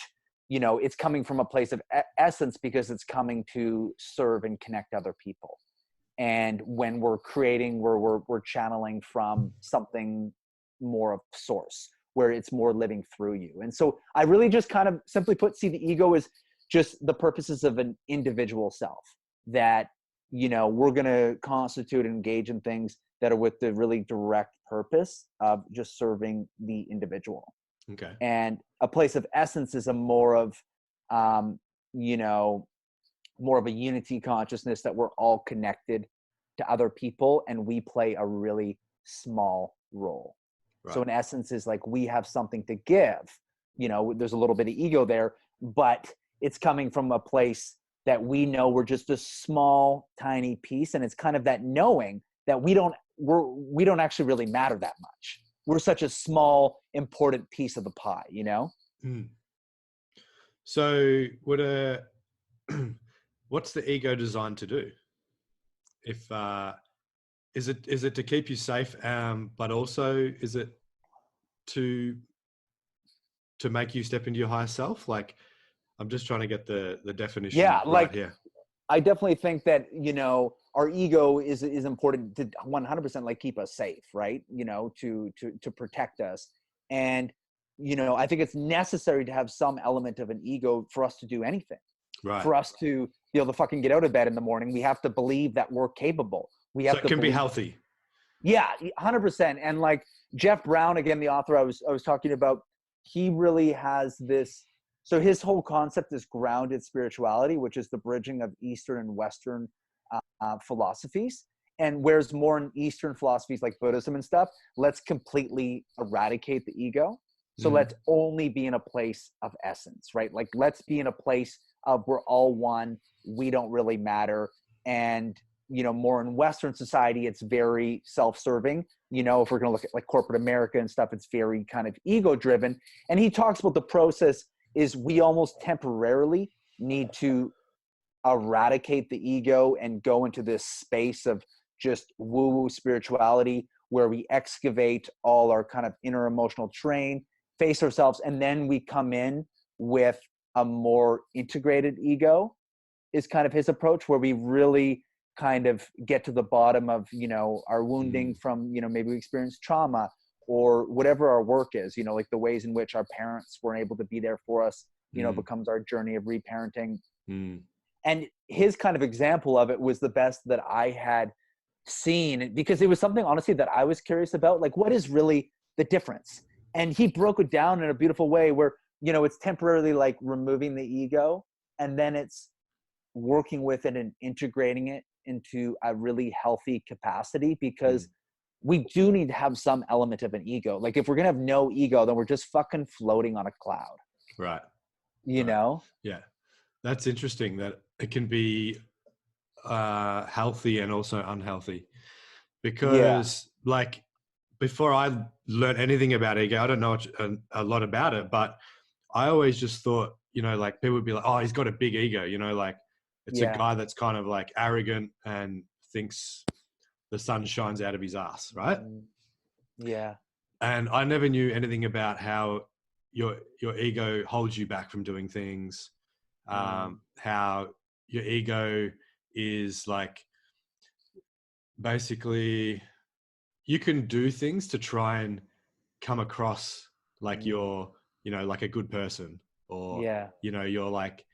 it's coming from a place of essence because it's coming to serve and connect other people. And when we're creating, we're channeling from something more of source, where it's more living through you. And so I really just kind of simply put, see the ego as just the purposes of an individual self, that, we're going to constitute and engage in things that are with the really direct purpose of just serving the individual. Okay. And a place of essence is a more of, more of a unity consciousness, that we're all connected to other people and we play a really small role. Right. So in essence is like, we have something to give, there's a little bit of ego there, but it's coming from a place that we know we're just a small, tiny piece. And it's kind of that knowing that we don't actually really matter that much. We're such a small, important piece of the pie, So what's the ego designed to do? If is it to keep you safe, but also is it to make you step into your higher self? Like, I'm just trying to get the definition right here. I definitely think that, our ego is important to 100% like keep us safe, right? To protect us. And, I think it's necessary to have some element of an ego for us to do anything. Right. For us to be able to fucking get out of bed in the morning, we have to believe that we're capable. We have so it can be healthy. Yeah, 100%. And like Jeff Brown, again, the author I was talking about, he really has this. So his whole concept is grounded spirituality, which is the bridging of Eastern and Western philosophies. And whereas more in Eastern philosophies like Buddhism and stuff, let's completely eradicate the ego. So let's only be in a place of essence, right? Like, let's be in a place of we're all one, we don't really matter. And, more in Western society, it's very self-serving. If we're going to look at like corporate America and stuff, it's very kind of ego-driven. And he talks about the process is we almost temporarily need to eradicate the ego and go into this space of just woo-woo spirituality, where we excavate all our kind of inner emotional terrain, face ourselves, and then we come in with a more integrated ego, is kind of his approach, where we really kind of get to the bottom of, our wounding from, maybe we experienced trauma or whatever our work is, like the ways in which our parents weren't able to be there for us, becomes our journey of reparenting. And his kind of example of it was the best that I had seen, because it was something honestly that I was curious about, like, what is really the difference? And he broke it down in a beautiful way where, it's temporarily like removing the ego, and then it's working with it and integrating it into a really healthy capacity, because we do need to have some element of an ego. Like, if we're going to have no ego, then we're just fucking floating on a cloud. Right. You know? Yeah. That's interesting that it can be healthy and also unhealthy, because like, before I learned anything about ego, I don't know a lot about it, but I always just thought, like, people would be like, oh, he's got a big ego, like it's a guy that's kind of like arrogant and thinks the sun shines out of his ass, right? Yeah. And I never knew anything about how your ego holds you back from doing things, how your ego is like, basically you can do things to try and come across like you're, like a good person, or, you're like,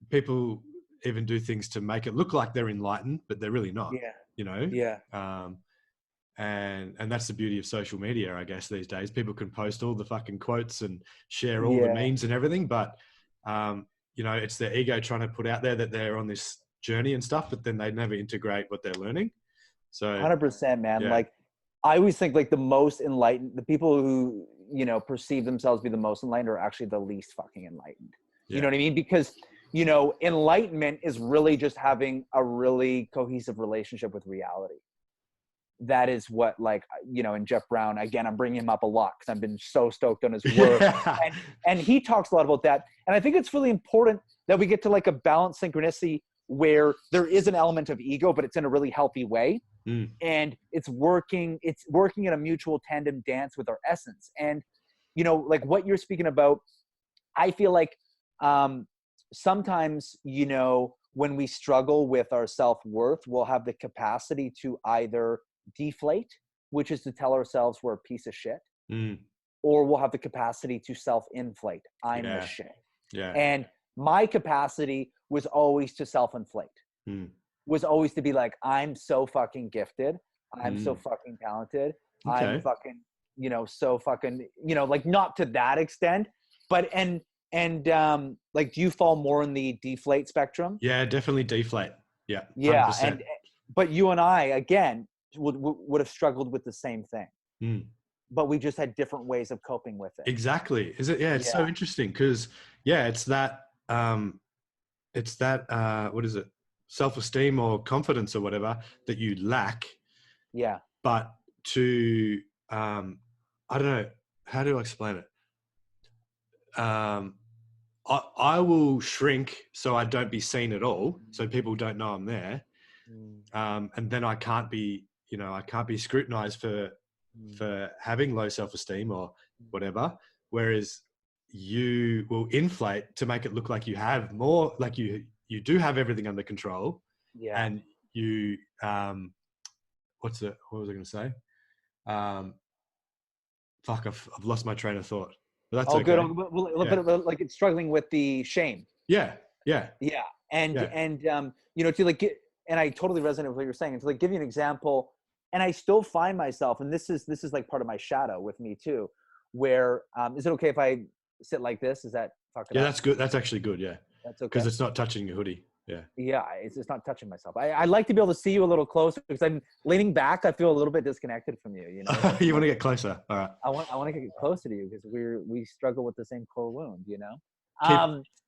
people even do things to make it look like they're enlightened, but they're really not, and that's the beauty of social media, I guess, these days. People can post all the fucking quotes and share all the memes and everything, but, it's their ego trying to put out there that they're on this journey and stuff, but then they never integrate what they're learning. So 100%, man. Like, I always think like the most enlightened, the people who, perceive themselves to be the most enlightened are actually the least fucking enlightened. You know what I mean? Because, enlightenment is really just having a really cohesive relationship with reality. That is what, like, and Jeff Brown, again, I'm bringing him up a lot because I've been so stoked on his work. And he talks a lot about that. And I think it's really important that we get to like a balanced synchronicity where there is an element of ego, but it's in a really healthy way. And it's working in a mutual tandem dance with our essence. And, like what you're speaking about, I feel like sometimes, when we struggle with our self-worth, we'll have the capacity to either deflate, which is to tell ourselves we're a piece of shit, or we'll have the capacity to self-inflate. I'm the shit. Yeah. And my capacity was always to self-inflate, was always to be like, I'm so fucking gifted. I'm so fucking talented. Okay. I'm fucking, so fucking, like not to that extent, but, and like, do you fall more in the deflate spectrum? Yeah, definitely deflate. Yeah. 100%. Yeah. But you and I, again, would have struggled with the same thing. But we just had different ways of coping with it. Exactly. Is it? Yeah. It's so interesting because it's that, what is it? Self-esteem or confidence or whatever that you lack. Yeah. But to, I don't know, how do I explain it? I will shrink so I don't be seen at all. So people don't know I'm there. And then I can't be, I can't be scrutinized for having low self-esteem or whatever. Whereas you will inflate to make it look like you have more, like you do have everything under control. Yeah. And you, what was I going to say? Fuck, I've lost my train of thought. But that's okay. Good. A little bit of like it's struggling with the shame. Yeah. And to like get, and I totally resonate with what you're saying. And to like give you an example, and I still find myself, and this is like part of my shadow with me too, where is it okay if I sit like this? Is that fucking? Yeah, that's good. That's actually good. Yeah. That's okay. Because it's not touching your hoodie. Yeah. Yeah, it's just not touching myself. I like to be able to see you a little closer because I'm leaning back. I feel a little bit disconnected from you. You want to get closer. All right. I want to get closer to you because we struggle with the same core wound.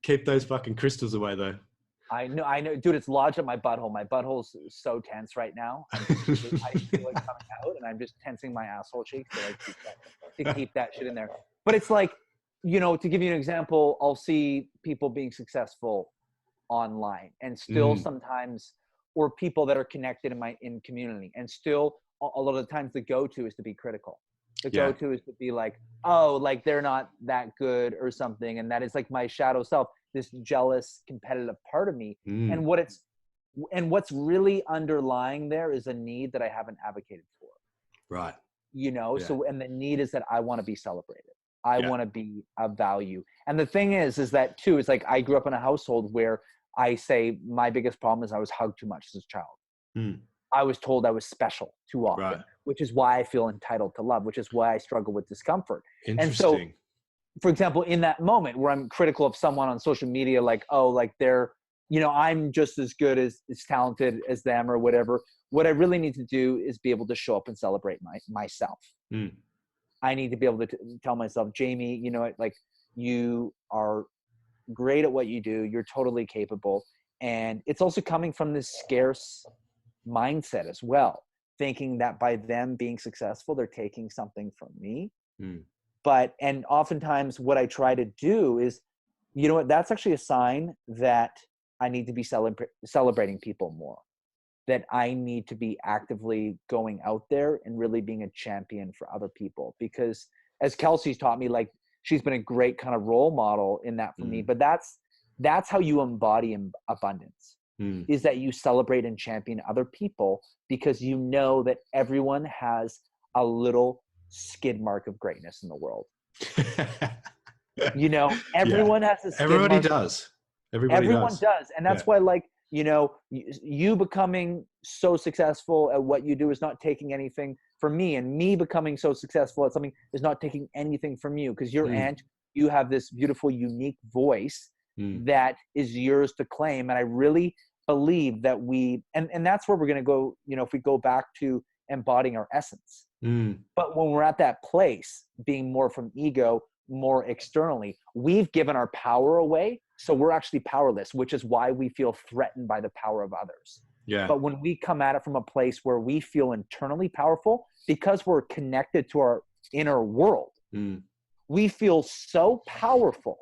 Keep those fucking crystals away though. I know, dude. It's lodged at my butthole. My butthole's so tense right now. I feel like coming out, and I'm just tensing my asshole cheeks to keep that shit in there. But it's like, to give you an example, I'll see people being successful online, and still sometimes, or people that are connected in community, and still a lot of the times the go-to is to be critical. The go-to is to be like, oh, like they're not that good or something, and that is like my shadow self, this jealous, competitive part of me. And what's really underlying there is a need that I haven't advocated for. Right. So, and the need is that I want to be celebrated. I want to be of value. And the thing is that too, is like, I grew up in a household where I say my biggest problem is I was hugged too much as a child. I was told I was special too often, which is why I feel entitled to love, which is why I struggle with discomfort. And so, for example, in that moment where I'm critical of someone on social media, like, oh, like they're, I'm just as good as talented as them or whatever. What I really need to do is be able to show up and celebrate myself. I need to be able to tell myself, Jamie, like you are great at what you do. You're totally capable. And it's also coming from this scarce mindset as well, thinking that by them being successful, they're taking something from me. And oftentimes what I try to do is, that's actually a sign that I need to be celebrating people more, that I need to be actively going out there and really being a champion for other people. Because as Kelsey's taught me, like, she's been a great kind of role model in that for me. But that's how you embody abundance, is that you celebrate and champion other people, because you know that everyone has a little skid mark of greatness in the world. Everyone has a skid Everybody mark. does. Everyone does. And that's why, like, you becoming so successful at what you do is not taking anything from me, and me becoming so successful at something is not taking anything from you, because you have this beautiful, unique voice that is yours to claim. And I really believe that and that's where we're going to go, if we go back to embodying our essence. But when we're at that place, being more from ego, more externally, we've given our power away. So we're actually powerless, which is why we feel threatened by the power of others. But when we come at it from a place where we feel internally powerful, because we're connected to our inner world, we feel so powerful,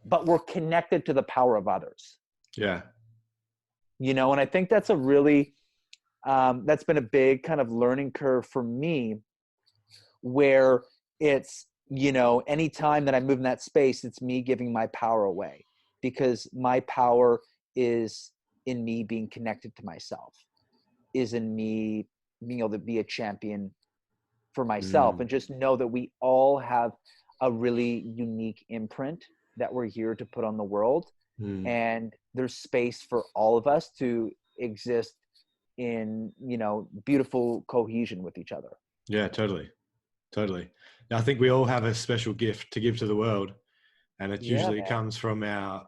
but we're connected to the power of others. And I think that's a really that's been a big kind of learning curve for me, where it's, you know, anytime that I move in that space, it's me giving my power away, because my power is in me being connected to myself, is in me being able to be a champion for myself, and just know that we all have a really unique imprint that we're here to put on the world. And there's space for all of us to exist in, you know, beautiful cohesion with each other. Yeah, totally. I think we all have a special gift to give to the world, and it usually comes from our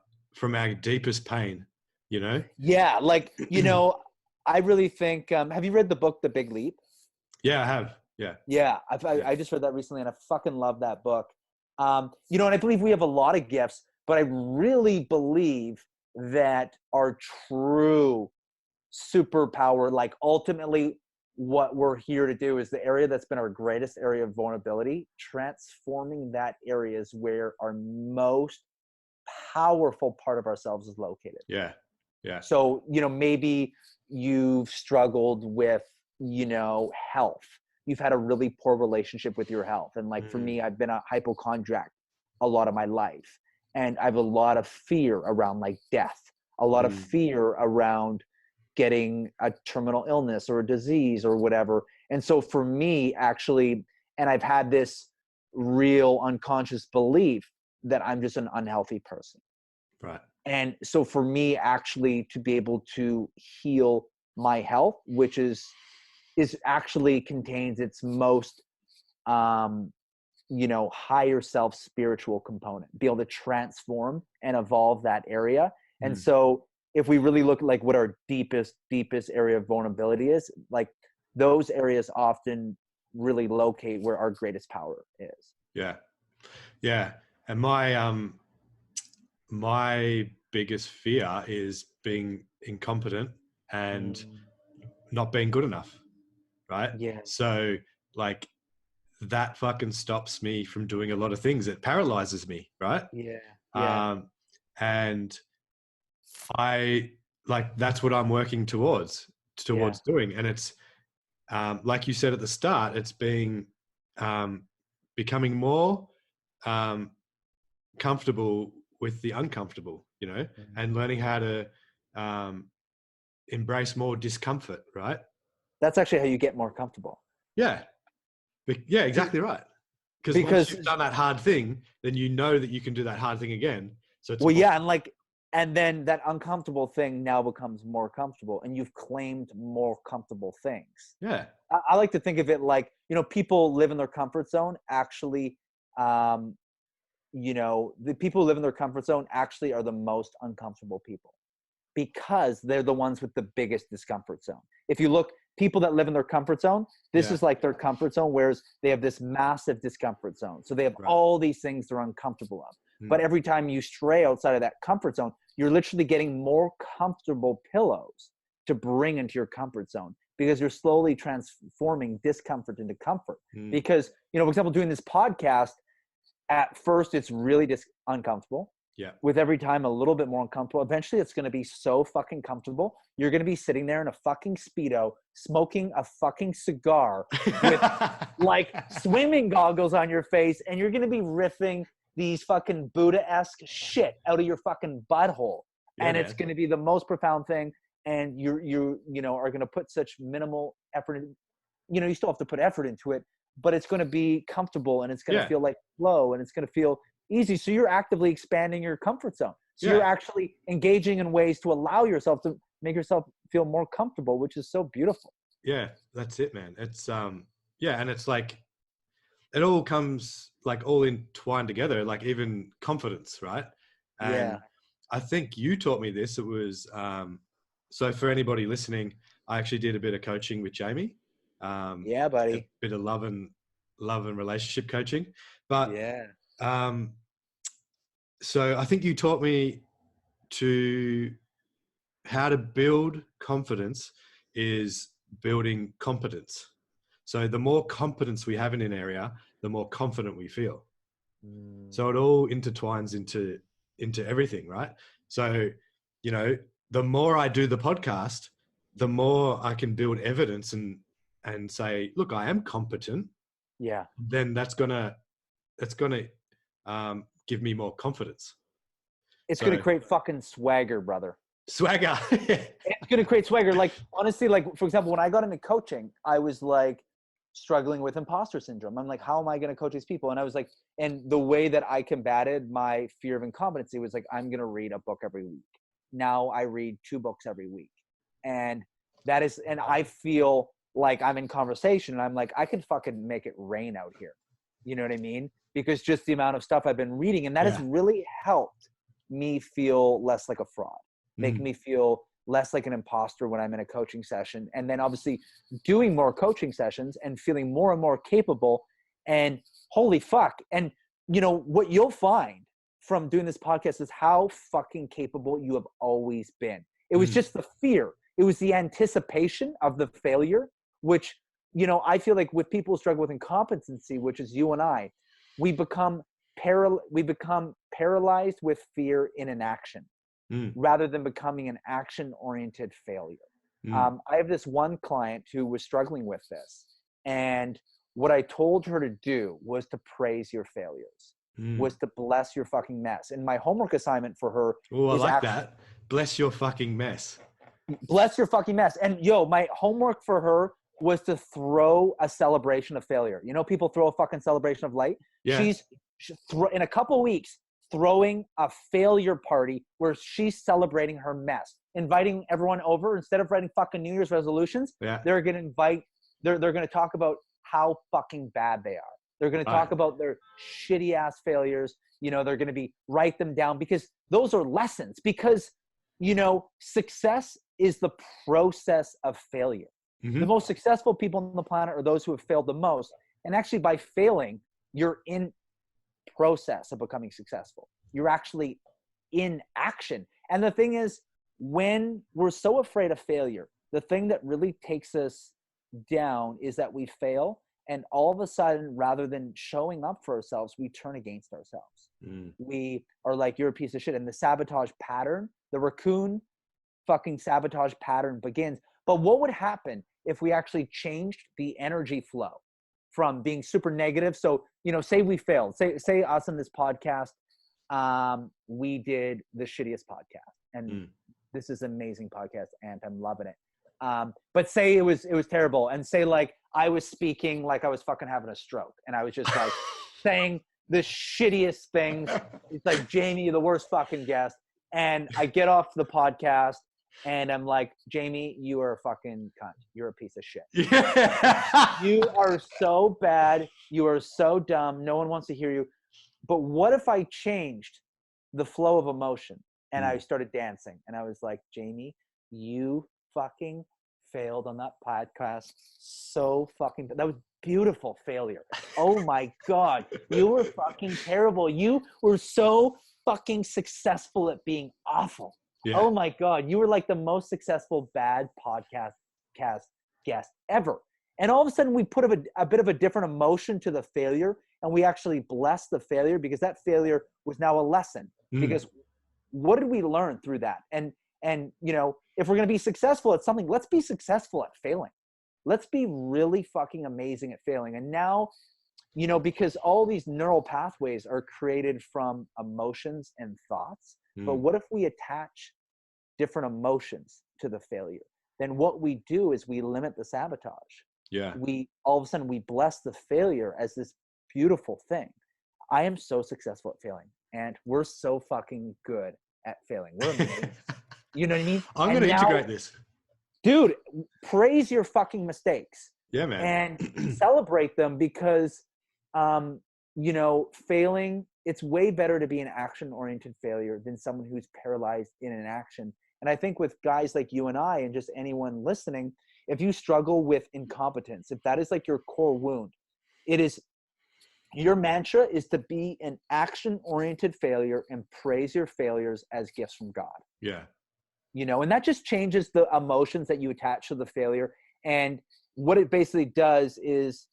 deepest pain, you know? Yeah. Like, you know, I really think, have you read the book, The Big Leap? Yeah, I have. Yeah. Yeah. I just read that recently, and I fucking love that book. You know, and I believe we have a lot of gifts, but I really believe that our true superpower, like ultimately what we're here to do, is the area that's been our greatest area of vulnerability. Transforming that area is where our most powerful part of ourselves is located. Yeah. So, you know, maybe you've struggled with, you know, health. You've had a really poor relationship with your health. And like, for me, I've been a hypochondriac a lot of my life. And I have a lot of fear around like death, a lot of fear around getting a terminal illness or a disease or whatever. And so for me, actually, and I've had this real unconscious belief that I'm just an unhealthy person. Right. And so for me, actually, to be able to heal my health, which is actually contains its most, you know, higher self spiritual component, be able to transform and evolve that area. And so if we really look at like what our deepest area of vulnerability is, like those areas often really locate where our greatest power is. Yeah. And my biggest fear is being incompetent and not being good enough. Right. Yeah. So like that fucking stops me from doing a lot of things. It paralyzes me. Right. Yeah. And I like, that's what I'm working towards doing. And it's, like you said at the start, it's being, becoming more, comfortable with the uncomfortable, you know, and learning how to, embrace more discomfort. Right. That's actually how you get more comfortable. Yeah. Yeah, exactly right. Because once you've done that hard thing, then you know that you can do that hard thing again. So it's and then that uncomfortable thing now becomes more comfortable, and you've claimed more comfortable things. Yeah. I like to think of it like, you know, people live in their comfort zone. Actually, you know, the people who live in their comfort zone actually are the most uncomfortable people, because they're the ones with the biggest discomfort zone. If you look, people that live in their comfort zone, this is like their comfort zone, whereas they have this massive discomfort zone. So they have all these things they're uncomfortable of. But every time you stray outside of that comfort zone, you're literally getting more comfortable pillows to bring into your comfort zone, because you're slowly transforming discomfort into comfort. Because, you know, for example, doing this podcast, at first it's really uncomfortable. Yeah. With every time a little bit more uncomfortable. Eventually it's going to be so fucking comfortable. You're going to be sitting there in a fucking Speedo, smoking a fucking cigar with like swimming goggles on your face. And you're going to be riffing these fucking Buddha-esque shit out of your fucking butthole. And it's going to be the most profound thing. And you know, are going to put such minimal effort in, you know, you still have to put effort into it, but it's going to be comfortable, and it's going to feel like flow, and it's going to feel easy. So you're actively expanding your comfort zone. So you're actually engaging in ways to allow yourself to make yourself feel more comfortable, which is so beautiful. Yeah, that's it, man. It's, yeah. And it's like, it all comes like all entwined together, like even confidence. Right. And I think you taught me this. It was, so for anybody listening, I actually did a bit of coaching with Jamie. Yeah, buddy. A bit of love and relationship coaching. But, so I think you taught me how to build confidence is building competence. So the more competence we have in an area, the more confident we feel. So it all intertwines into everything, right? So, you know, the more I do the podcast, the more I can build evidence and say, look, I am competent. Yeah. Then that's gonna give me more confidence. It's going to create fucking swagger, brother. Swagger. It's going to create swagger. Like, honestly, like, for example, when I got into coaching, I was like struggling with imposter syndrome. I'm like, how am I going to coach these people? And I was like, and the way that I combated my fear of incompetency was like, I'm going to read a book every week. Now I read 2 books every week. And that is, and I feel like I'm in conversation and I'm like, I can fucking make it rain out here. You know what I mean? Because just the amount of stuff I've been reading, and that has really helped me feel less like a fraud, make me feel less like an imposter when I'm in a coaching session. And then obviously doing more coaching sessions and feeling more and more capable, and holy fuck. And you know, what you'll find from doing this podcast is how fucking capable you have always been. It was just the fear. It was the anticipation of the failure, which, you know, I feel like with people who struggle with incompetency, which is you and I, we become paralyzed with fear in inaction rather than becoming an action-oriented failure. I have this one client who was struggling with this, and what I told her to do was to praise your failures, was to bless your fucking mess. And my homework assignment for her is I like that. Bless your fucking mess. Bless your fucking mess. And yo, my homework for her was to throw a celebration of failure. You know, people throw a fucking celebration of light. Yeah. She's in a couple weeks throwing a failure party where she's celebrating her mess, inviting everyone over. Instead of writing fucking New Year's resolutions, they're going to invite, they're going to talk about how fucking bad they are. They're going to talk about their shitty ass failures. You know, they're going to write them down, because those are lessons. Because, you know, success is the process of failure. The most successful people on the planet are those who have failed the most. And actually, by failing, you're in process of becoming successful. You're actually in action. And the thing is, when we're so afraid of failure, the thing that really takes us down is that we fail, and all of a sudden, rather than showing up for ourselves, we turn against ourselves. We are like, you're a piece of shit. And the sabotage pattern, the raccoon fucking sabotage pattern begins. But what would happen if we actually changed the energy flow from being super negative? So, you know, say we failed, say us in this podcast, we did the shittiest podcast, and this is an amazing podcast and I'm loving it. But say it was terrible, and say like I was speaking like I was fucking having a stroke, and I was just like saying the shittiest things. It's like, Jamie, you're the worst fucking guest. And I get off the podcast and I'm like, Jamie, you are a fucking cunt. You're a piece of shit. You are so bad. You are so dumb. No one wants to hear you. But what if I changed the flow of emotion and I started dancing, and I was like, Jamie, you fucking failed on that podcast. So fucking, that was beautiful failure. Oh my God. You were fucking terrible. You were so fucking successful at being awful. Yeah. Oh my God. You were like the most successful bad podcast guest ever. And all of a sudden we put a bit of a different emotion to the failure, and we actually bless the failure, because that failure was now a lesson. Because what did we learn through that? And you know, if we're going to be successful at something, let's be successful at failing. Let's be really fucking amazing at failing. And now, you know, because all these neural pathways are created from emotions and thoughts. But what if we attach different emotions to the failure? Then what we do is we limit the sabotage. Yeah. We all of a sudden we bless the failure as this beautiful thing. I am so successful at failing, and we're so fucking good at failing. We're amazing. You know what I mean? I'm going to integrate this. Dude, praise your fucking mistakes. Yeah, man. And celebrate them, because, you know, failing, it's way better to be an action-oriented failure than someone who's paralyzed in inaction. And I think with guys like you and I, and just anyone listening, if you struggle with incompetence, if that is like your core wound, it is, your mantra is to be an action-oriented failure and praise your failures as gifts from God. Yeah. You know, and that just changes the emotions that you attach to the failure. And what it basically does is,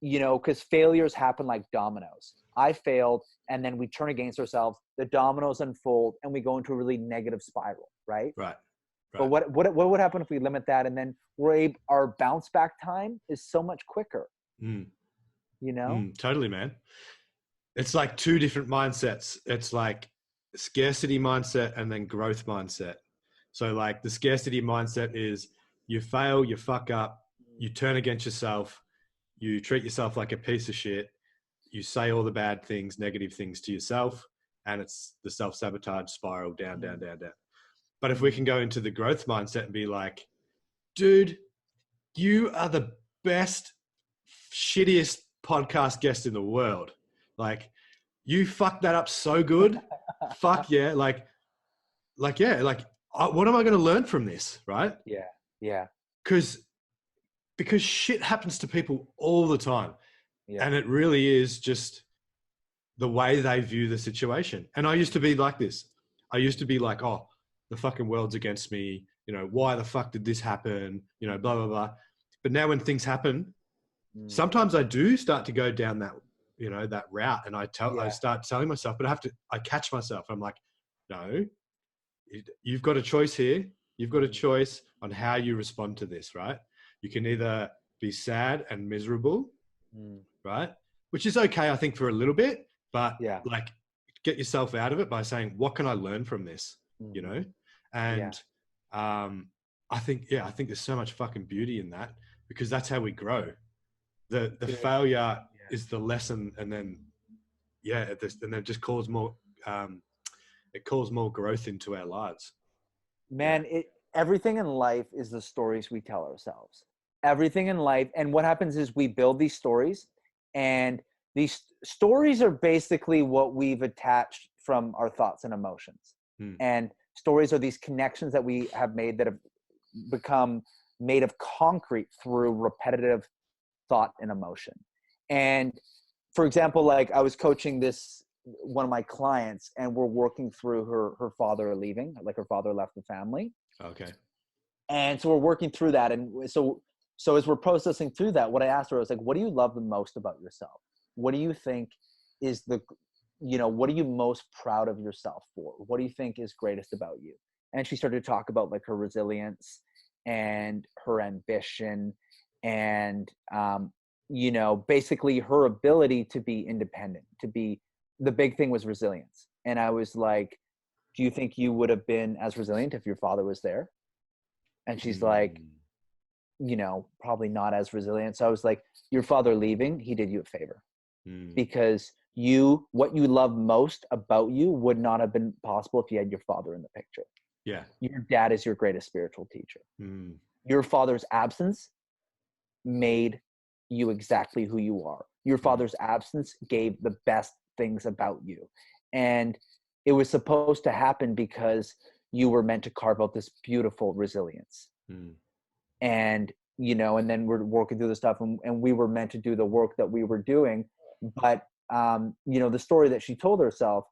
you know, because failures happen like dominoes. I failed, and then we turn against ourselves. The dominoes unfold, and we go into a really negative spiral, right? Right. But Right. what would happen if we limit that, and then our bounce back time is so much quicker, Mm. you know? Totally, man. It's like two different mindsets. It's like scarcity mindset and then growth mindset. So like the scarcity mindset is you fail, you fuck up, you turn against yourself, you treat yourself like a piece of shit, you say all the bad things, negative things to yourself, and it's the self-sabotage spiral down, down, down, down. But if we can go into the growth mindset and be like, dude, you are the best, shittiest podcast guest in the world. Like, you fucked that up so good. Fuck yeah. Yeah, what am I going to learn from this? Right. Yeah. Yeah. Because shit happens to people all the time. Yeah. And it really is just the way they view the situation. And I used to be like this. I used to be like, oh, the fucking world's against me. You know, why the fuck did this happen? You know, blah, blah, blah. But now when things happen, sometimes I do start to go down that, you know, that route. And I start telling myself, but I catch myself. I'm like, no, you've got a choice here. You've got a choice on how you respond to this, right? You can either be sad and miserable, right? Which is okay, I think, for a little bit, but like get yourself out of it by saying, what can I learn from this? You know? And I think there's so much fucking beauty in that, because that's how we grow. The failure is the lesson, and then and then it just calls more growth into our lives. Man, everything in life is the stories we tell ourselves. Everything in life, and what happens is we build these stories, and these stories are basically what we've attached from our thoughts and emotions. And stories are these connections that we have made that have become made of concrete through repetitive thought and emotion. And for example, like I was coaching one of my clients, and we're working through her father leaving, like her father left the family. Okay. And so we're working through that. And so as we're processing through that, what I asked her was like, what do you love the most about yourself? What do you think is what are you most proud of yourself for? What do you think is greatest about you? And she started to talk about like her resilience and her ambition and, basically her ability to be independent, the big thing was resilience. And I was like, do you think you would have been as resilient if your father was there? And she's like, probably not as resilient. So I was like, your father leaving, he did you a favor, because what you love most about you would not have been possible if you had your father in the picture. Yeah. Your dad is your greatest spiritual teacher. Your father's absence made you exactly who you are. Your father's absence gave the best things about you. And it was supposed to happen because you were meant to carve out this beautiful resilience. And, and then we're working through the stuff, and we were meant to do the work that we were doing. But, the story that she told herself,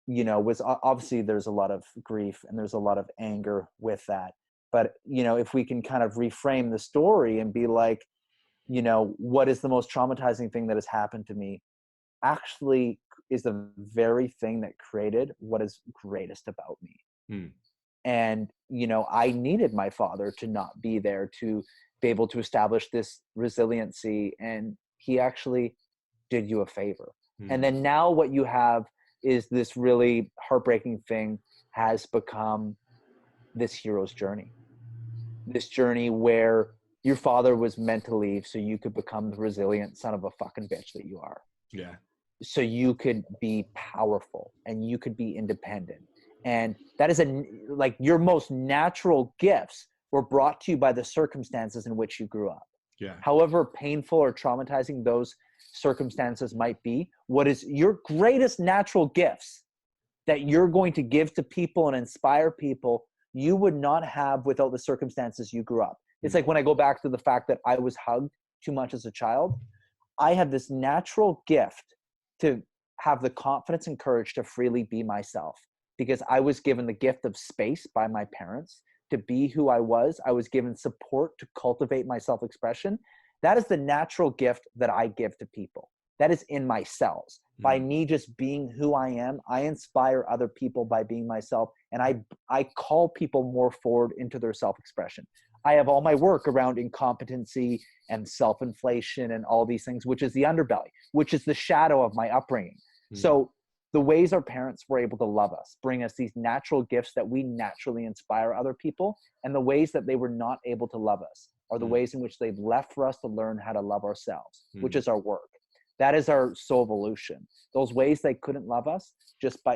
was obviously there's a lot of grief and there's a lot of anger with that. But, if we can kind of reframe the story and be like, what is the most traumatizing thing that has happened to me actually is the very thing that created what is greatest about me. And, I needed my father to not be there to be able to establish this resiliency. And he actually did you a favor. And then now what you have is this really heartbreaking thing has become this hero's journey. This journey where your father was meant to leave so you could become the resilient son of a fucking bitch that you are. Yeah. So you could be powerful and you could be independent. And that is your most natural gifts were brought to you by the circumstances in which you grew up. Yeah. However painful or traumatizing those circumstances might be, what is your greatest natural gifts that you're going to give to people and inspire people, you would not have without the circumstances you grew up. It's like when I go back to the fact that I was hugged too much as a child, I have this natural gift to have the confidence and courage to freely be myself, because I was given the gift of space by my parents to be who I was. I was given support to cultivate my self-expression. That is the natural gift that I give to people. that is in my cells. By me just being who I am, I inspire other people by being myself. And I call people more forward into their self-expression. I have all my work around incompetency and self-inflation and all these things, which is the underbelly, which is the shadow of my upbringing. So the ways our parents were able to love us, bring us these natural gifts that we naturally inspire other people, and the ways that they were not able to love us are the ways in which they've left for us to learn how to love ourselves, which is our work. That is our soul evolution. Those ways they couldn't love us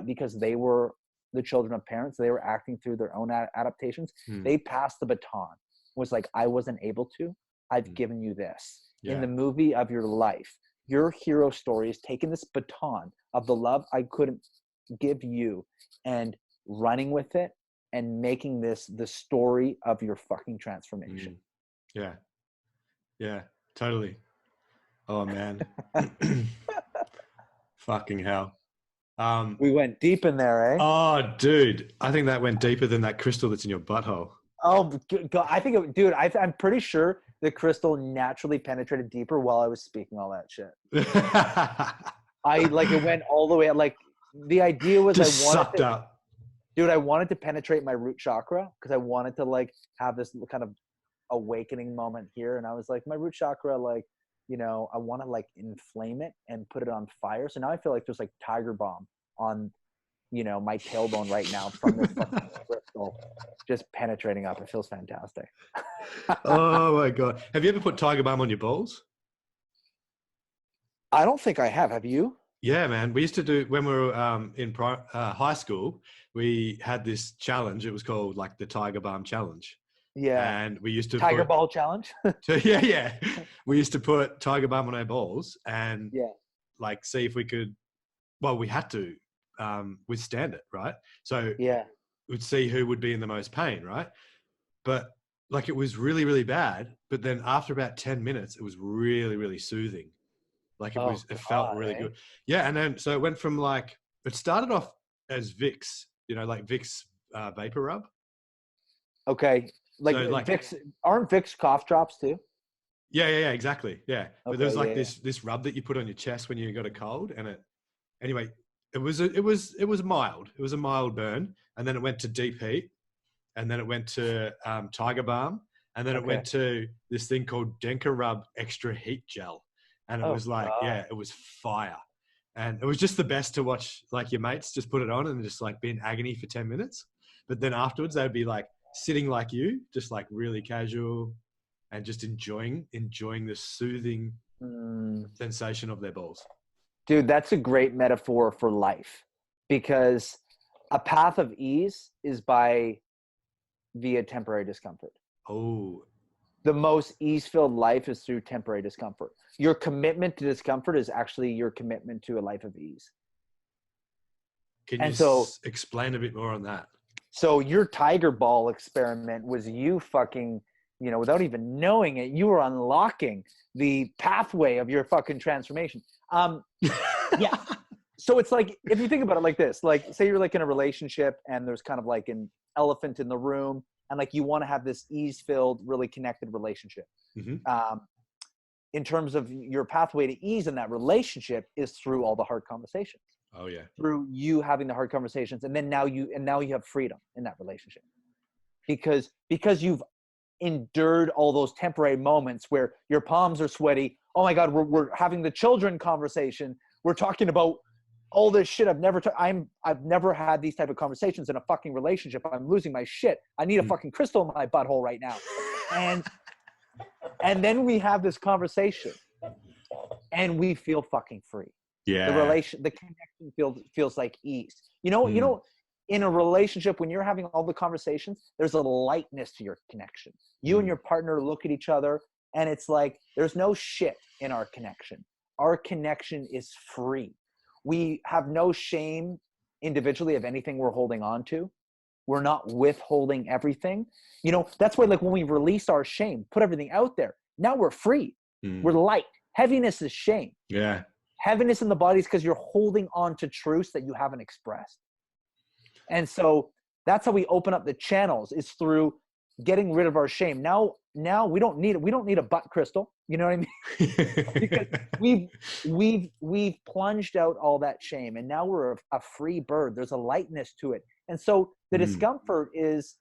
because they were the children of parents, they were acting through their own adaptations. They passed the baton. It was like, I wasn't able to, I've given you this. In the movie of your life, your hero story is taking this baton of the love I couldn't give you and running with it and making this the story of your fucking transformation. Yeah. Yeah, totally. Oh man. Fucking hell. We went deep in there, eh? Oh dude, I think that went deeper than that crystal that's in your butthole. Oh God, I think dude, I'm pretty sure the crystal naturally penetrated deeper while I was speaking all that shit. It went all the way. Like the idea was just sucked up. Dude, I wanted to penetrate my root chakra because I wanted to like have this kind of awakening moment here. And I was like, my root chakra, like, you know, I want to like inflame it and put it on fire. So now I feel like there's like tiger balm on, you know, my tailbone right now from this fucking crystal just penetrating up. It feels fantastic. Oh my God. Have you ever put tiger balm on your balls? I don't think I have. Have you? Yeah, man. We used to do, when we were in high school, we had this challenge. It was called like the tiger balm challenge. Yeah. And we used to tiger ball challenge. Yeah. We used to put tiger balm on our balls and like see if we could, well, we had to withstand it, right? So we'd see who would be in the most pain, right? But like it was really, really bad. But then after about 10 minutes, it was really, really soothing. Like it felt really good. Yeah. And then, so it went from like, it started off as Vicks, you know, like Vicks vapor rub. Okay. Like, so like Vicks, aren't Vicks cough drops too? Yeah, exactly. Yeah. Okay, but there's like this rub that you put on your chest when you got a cold, and it was mild. It was a mild burn, and then it went to deep heat, and then it went to tiger balm, and then it went to this thing called Denka Rub Extra Heat Gel, and it was like it was fire, and it was just the best to watch. Like your mates just put it on and just like be in agony for 10 minutes, but then afterwards they'd be like sitting like you, just like really casual and just enjoying the soothing sensation of their balls. Dude, that's a great metaphor for life, because a path of ease is via temporary discomfort. Oh. The most ease-filled life is through temporary discomfort. Your commitment to discomfort is actually your commitment to a life of ease. Can you explain a bit more on that? So your tiger ball experiment was you fucking, you know, without even knowing it, you were unlocking the pathway of your fucking transformation. Yeah. So it's like, if you think about it like this, like say you're like in a relationship and there's kind of like an elephant in the room and like you want to have this ease-filled, really connected relationship. In terms of your pathway to ease in that relationship is through all the hard conversations. Oh yeah. Through you having the hard conversations, and then now you have freedom in that relationship, because you've endured all those temporary moments where your palms are sweaty. Oh my God, we're having the children conversation. We're talking about all this shit. I've never had these type of conversations in a fucking relationship. I'm losing my shit. I need a fucking crystal in my butthole right now. And then we have this conversation and we feel fucking free. Yeah. The connection feels like ease. You know, in a relationship, when you're having all the conversations, there's a lightness to your connection. You and your partner look at each other and it's like, there's no shit in our connection. Our connection is free. We have no shame individually of anything we're holding on to. We're not withholding everything. You know, that's why like when we release our shame, put everything out there, now we're free. We're light. Heaviness is shame. Yeah. Heaviness in the body is because you're holding on to truths that you haven't expressed. And so that's how we open up the channels, is through getting rid of our shame. Now we don't need it. We don't need a butt crystal. You know what I mean? Because we've plunged out all that shame, and now we're a free bird. There's a lightness to it. And so the discomfort is,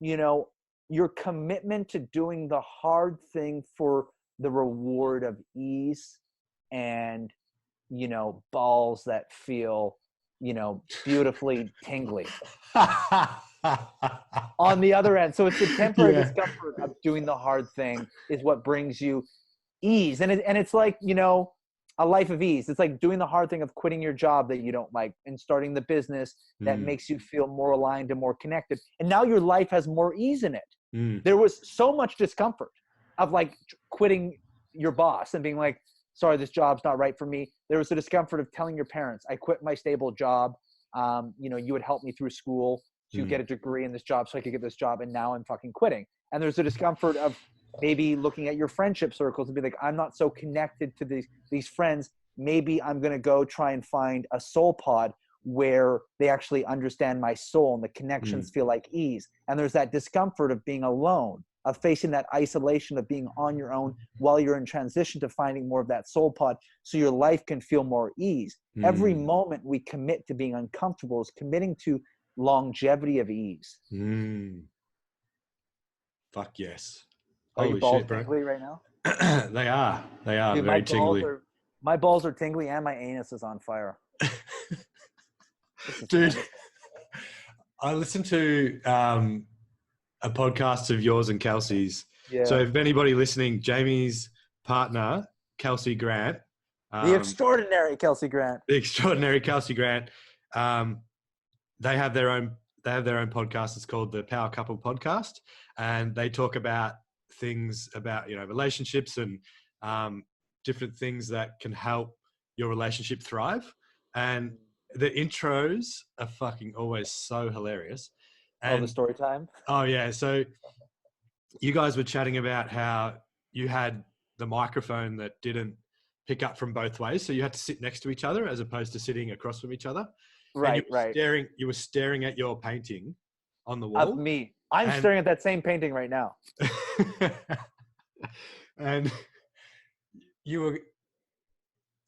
you know, your commitment to doing the hard thing for the reward of ease and, you know, balls that feel, you know, beautifully tingly on the other end. So it's the temporary discomfort of doing the hard thing is what brings you ease. And it's like, you know, a life of ease. It's like doing the hard thing of quitting your job that you don't like and starting the business that makes you feel more aligned and more connected. And now your life has more ease in it. There was so much discomfort of like quitting your boss and being like, sorry, this job's not right for me. There was the discomfort of telling your parents, I quit my stable job. You know, you would help me through school to get a degree in this job so I could get this job. And now I'm fucking quitting. And there's the discomfort of maybe looking at your friendship circles and be like, I'm not so connected to these friends. Maybe I'm going to go try and find a soul pod where they actually understand my soul and the connections feel like ease. And there's that discomfort of being alone, of facing that isolation of being on your own while you're in transition to finding more of that soul pod so your life can feel more ease. Every moment we commit to being uncomfortable is committing to longevity of ease. Fuck yes. Are Holy your balls shit, bro. tingly right now? They are Dude, very tingly. My balls are tingly and my anus is on fire. Dude, I listened to a podcast of yours and Kelsey's. Yeah. So if anybody listening, Jamie's partner, Kelsey Grant. The extraordinary Kelsey Grant. The extraordinary Kelsey Grant. They have their own podcast. It's called the Power Couple Podcast. And they talk about things about, you know, relationships and different things that can help your relationship thrive. And the intros are fucking always so hilarious. And, the story time? Oh, yeah. So you guys were chatting about how you had the microphone that didn't pick up from both ways. So you had to sit next to each other as opposed to sitting across from each other. Right, You were staring at your painting on the wall. Of me. I'm staring at that same painting right now. And you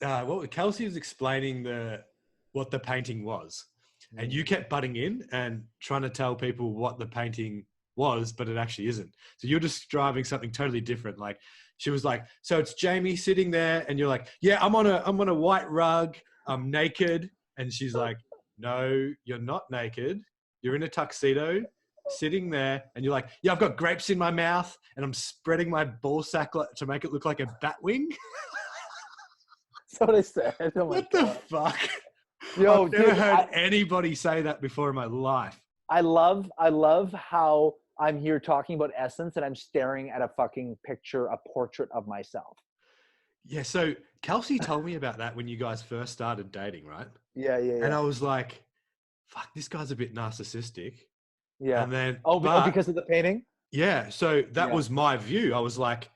were, Kelsey was explaining what the painting was. And you kept butting in and trying to tell people what the painting was, but it actually isn't. So you're describing something totally different. Like she was like, so it's Jamie sitting there and you're like, yeah, I'm on a white rug. I'm naked. And she's like, no, you're not naked. You're in a tuxedo sitting there. And you're like, yeah, I've got grapes in my mouth and I'm spreading my ball sack to make it look like a bat wing. That's what I said. Oh my what God. the fuck? Yo, I've never heard anybody say that before in my life. I love how I'm here talking about essence and I'm staring at a fucking picture, a portrait of myself. Yeah. So Kelsey told me about that when you guys first started dating, right? Yeah. And I was like, fuck, this guy's a bit narcissistic. Yeah. And then, because of the painting? Yeah. So that was my view. I was like,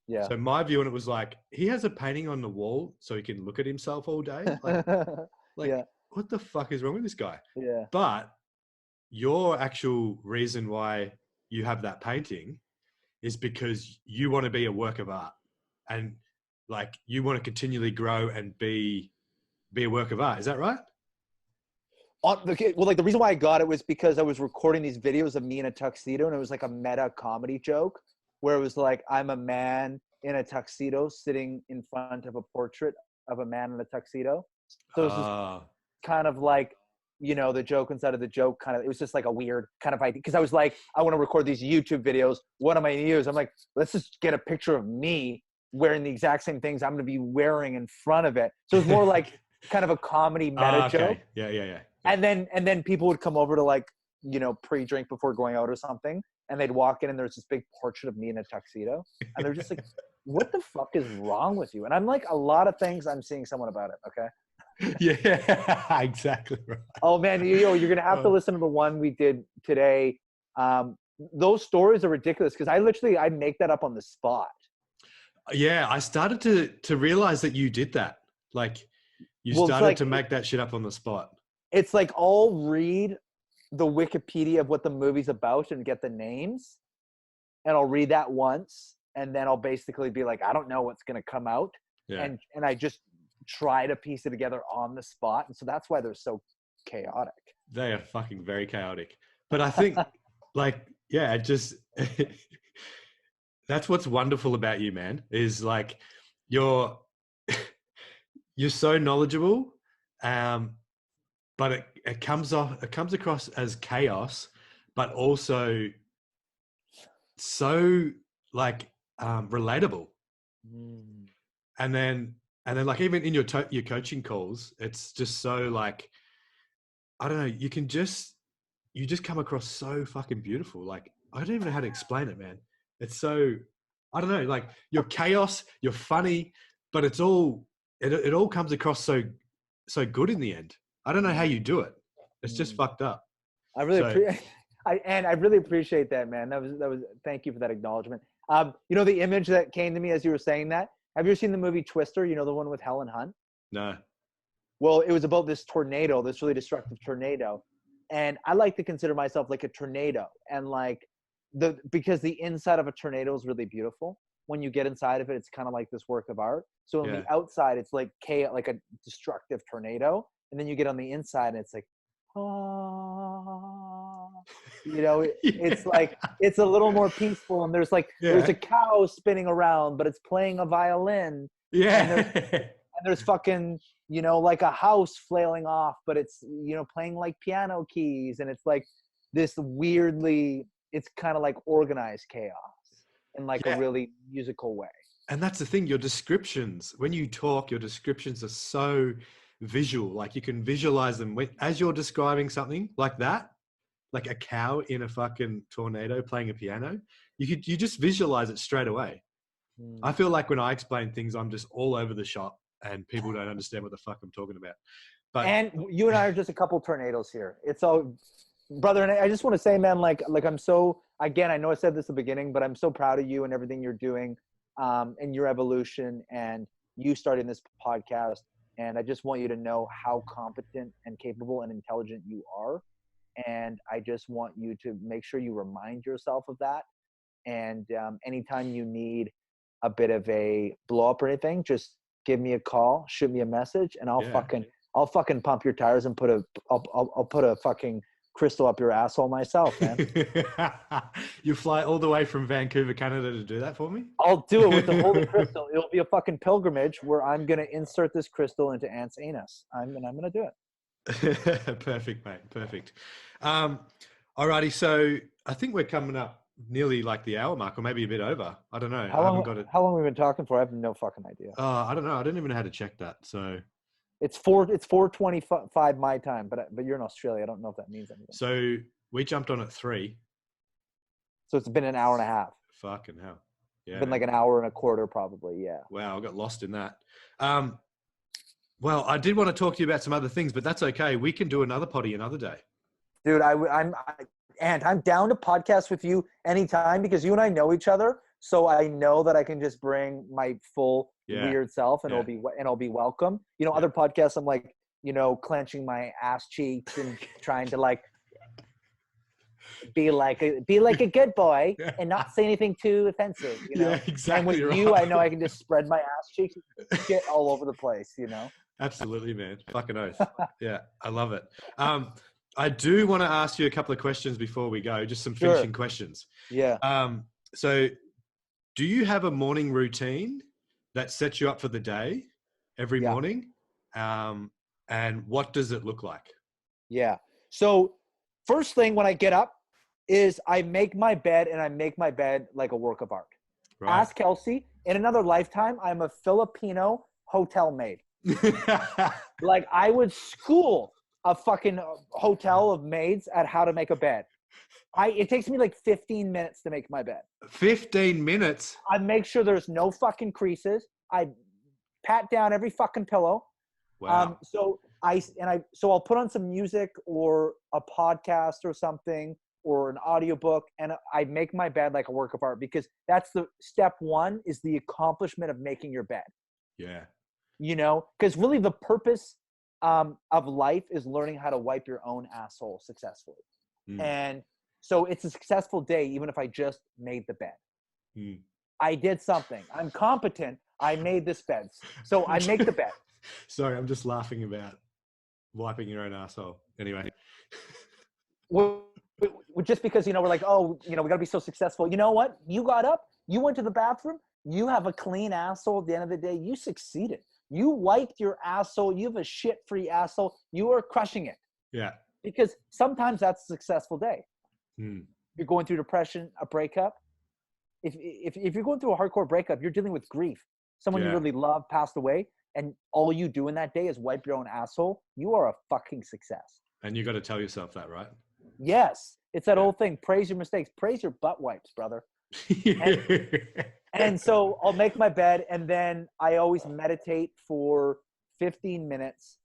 yeah. So my view, and it was like, he has a painting on the wall so he can look at himself all day. Like, what the fuck is wrong with this guy? Yeah. But your actual reason why you have that painting is because you want to be a work of art and like you want to continually grow and be a work of art. Is that right? Well, like the reason why I got it was because I was recording these videos of me in a tuxedo and it was like a meta comedy joke where it was like, I'm a man in a tuxedo sitting in front of a portrait of a man in a tuxedo. So it was just kind of like, you know, the joke inside of the joke kind of, it was just like a weird kind of idea. Cause I was like, I want to record these YouTube videos. What am I going to use? I'm like, let's just get a picture of me wearing the exact same things I'm going to be wearing in front of it. So it's more like kind of a comedy meta joke. Yeah. And then people would come over to like, you know, pre-drink before going out or something. And they'd walk in and there's this big portrait of me in a tuxedo. And they're just like, what the fuck is wrong with you? And I'm like, a lot of things I'm seeing someone about it. Okay. Yeah, exactly right. Oh man, you're going to have to listen to the one we did today. Those stories are ridiculous because I make that up on the spot. Yeah. I started to realize that you did that. Like you started to make that shit up on the spot. It's like, I'll read the Wikipedia of what the movie's about and get the names. And I'll read that once. and then I'll basically be like, I don't know what's going to come out. Yeah. And I just try to piece it together on the spot. And so that's why they're so chaotic. They are fucking very chaotic. But I think like, yeah, it just, that's what's wonderful about you, man, is like you're so knowledgeable. But it comes across as chaos, but also so like relatable. And then like even in your coaching calls, it's just so like, I don't know, you just come across so fucking beautiful. Like, I don't even know how to explain it, man. It's so, I don't know, like you're chaos, you're funny, but it all comes across so good in the end. I don't know how you do it. It's just fucked up. I really appreciate that, man. That was thank you for that acknowledgement. You know, the image that came to me as you were saying that, have you ever seen the movie Twister? You know, the one with Helen Hunt? No. Well, it was about this tornado, this really destructive tornado. And I like to consider myself like a tornado. And like because the inside of a tornado is really beautiful. When you get inside of it, it's kind of like this work of art. So on the outside, it's like chaos, like a destructive tornado. And then you get on the inside and it's like, oh, you know, it's like, it's a little more peaceful. And there's like, there's a cow spinning around, but it's playing a violin. Yeah. And there's fucking, you know, like a house flailing off, but it's, you know, playing like piano keys. And it's like this weirdly, it's kind of like organized chaos in like a really musical way. And that's the thing, your descriptions, when you talk, your descriptions are so visual. Like you can visualize them as you're describing something like that, like a cow in a fucking tornado playing a piano. You just visualize it straight away. I feel like when I explain things, I'm just all over the shop and people don't understand what the fuck I'm talking about. And you and I are just a couple tornadoes here. It's all, brother. And I just want to say, man, like I'm so, again, I know I said this at the beginning, but I'm so proud of you and everything you're doing, and your evolution and you starting this podcast. And I just want you to know how competent and capable and intelligent you are. And I just want you to make sure you remind yourself of that. And anytime you need a bit of a blow up or anything, just give me a call, shoot me a message, and I'll fucking pump your tires and I'll put a fucking crystal up your asshole myself, man. You fly all the way from Vancouver, Canada to do that for me? I'll do it with the holy crystal. It'll be a fucking pilgrimage where I'm going to insert this crystal into Ant's anus. I'm going to do it. Perfect, mate. Perfect. Alrighty. So I think we're coming up nearly like the hour mark or maybe a bit over. I don't know. How long have we been talking for? I have no fucking idea. I don't know. I don't even know how to check that. So it's 4:25 my time, but you're in Australia. I don't know if that means anything. So we jumped on at 3. So it's been an hour and a half. Fucking hell. Yeah. It's been like an hour and a quarter probably. Yeah. Wow. I got lost in that. Well, I did want to talk to you about some other things, but that's okay. We can do another potty another day. Dude, I'm down to podcast with you anytime because you and I know each other. So I know that I can just bring my full weird self and it'll be welcome. You know, other podcasts, I'm like, you know, clenching my ass cheeks and trying to like be like a good boy and not say anything too offensive, you know? Yeah, exactly. And with you, I know I can just spread my ass cheeks and shit all over the place, you know? Absolutely, man. Fucking oath. Yeah, I love it. I do want to ask you a couple of questions before we go, just some finishing questions. Yeah. So do you have a morning routine that sets you up for the day every morning? And what does it look like? Yeah. So first thing when I get up is I make my bed, and I make my bed like a work of art. Right. Ask Kelsey. In another lifetime, I'm a Filipino hotel maid. Like I would school a fucking hotel of maids at how to make a bed. It takes me like 15 minutes to make my bed. 15 minutes? I make sure there's no fucking creases. I pat down every fucking pillow. Wow. So I'll put on some music or a podcast or something or an audiobook, and I make my bed like a work of art, because that's the step one, is the accomplishment of making your bed. Yeah. You know, because really the purpose of life is learning how to wipe your own asshole successfully. And so it's a successful day even if I just made the bed. I did something. I'm competent. I made this bed. So I make the bed. Sorry, I'm just laughing about wiping your own asshole. Anyway. Just because, we're like, oh, we got to be so successful. You know what? You got up, you went to the bathroom, you have a clean asshole at the end of the day. You succeeded. You wiped your asshole. You have a shit-free asshole. You are crushing it. Yeah. Because sometimes that's a successful day. You're going through depression, a breakup. If you're going through a hardcore breakup, you're dealing with grief. Someone you really love passed away, and all you do in that day is wipe your own asshole. You are a fucking success. And you got to tell yourself that, right? Yes. It's that old thing. Praise your mistakes. Praise your butt wipes, brother. And so I'll make my bed, and then I always meditate for 15 minutes.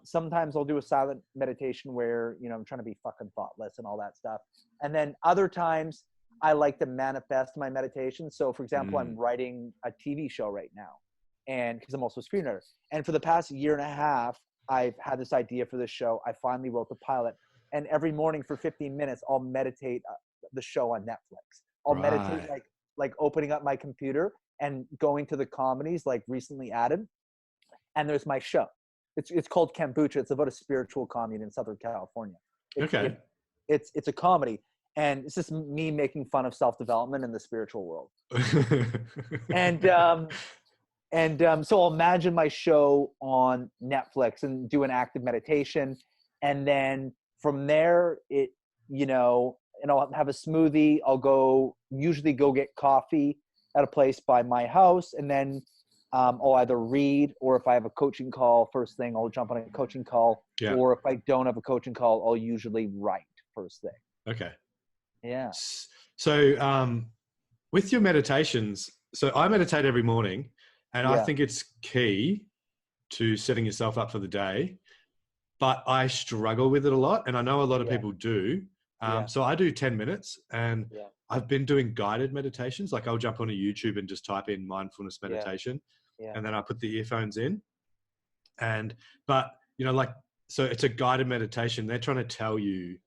Sometimes I'll do a silent meditation where, I'm trying to be fucking thoughtless and all that stuff. And then other times I like to manifest my meditation. So for example, I'm writing a TV show right now, and because I'm also a screenwriter. And for the past year and a half, I've had this idea for this show. I finally wrote the pilot. And every morning for 15 minutes, I'll meditate the show on Netflix. I'll meditate like opening up my computer and going to the comedies like recently added. And there's my show. It's called Kombucha. It's about a spiritual commune in Southern California. It's a comedy. And it's just me making fun of self-development in the spiritual world. So I'll imagine my show on Netflix and do an active meditation. And then from there, and I'll have a smoothie. I'll usually go get coffee at a place by my house. And then I'll either read, or if I have a coaching call first thing, I'll jump on a coaching call. Yeah. Or if I don't have a coaching call, I'll usually write first thing. Okay. Yeah. So with your meditations, so I meditate every morning, and I think it's key to setting yourself up for the day. But I struggle with it a lot, and I know a lot of people do. So I do 10 minutes, and I've been doing guided meditations. Like I'll jump onto YouTube and just type in mindfulness meditation, and then I put the earphones in. So it's a guided meditation. They're trying to tell you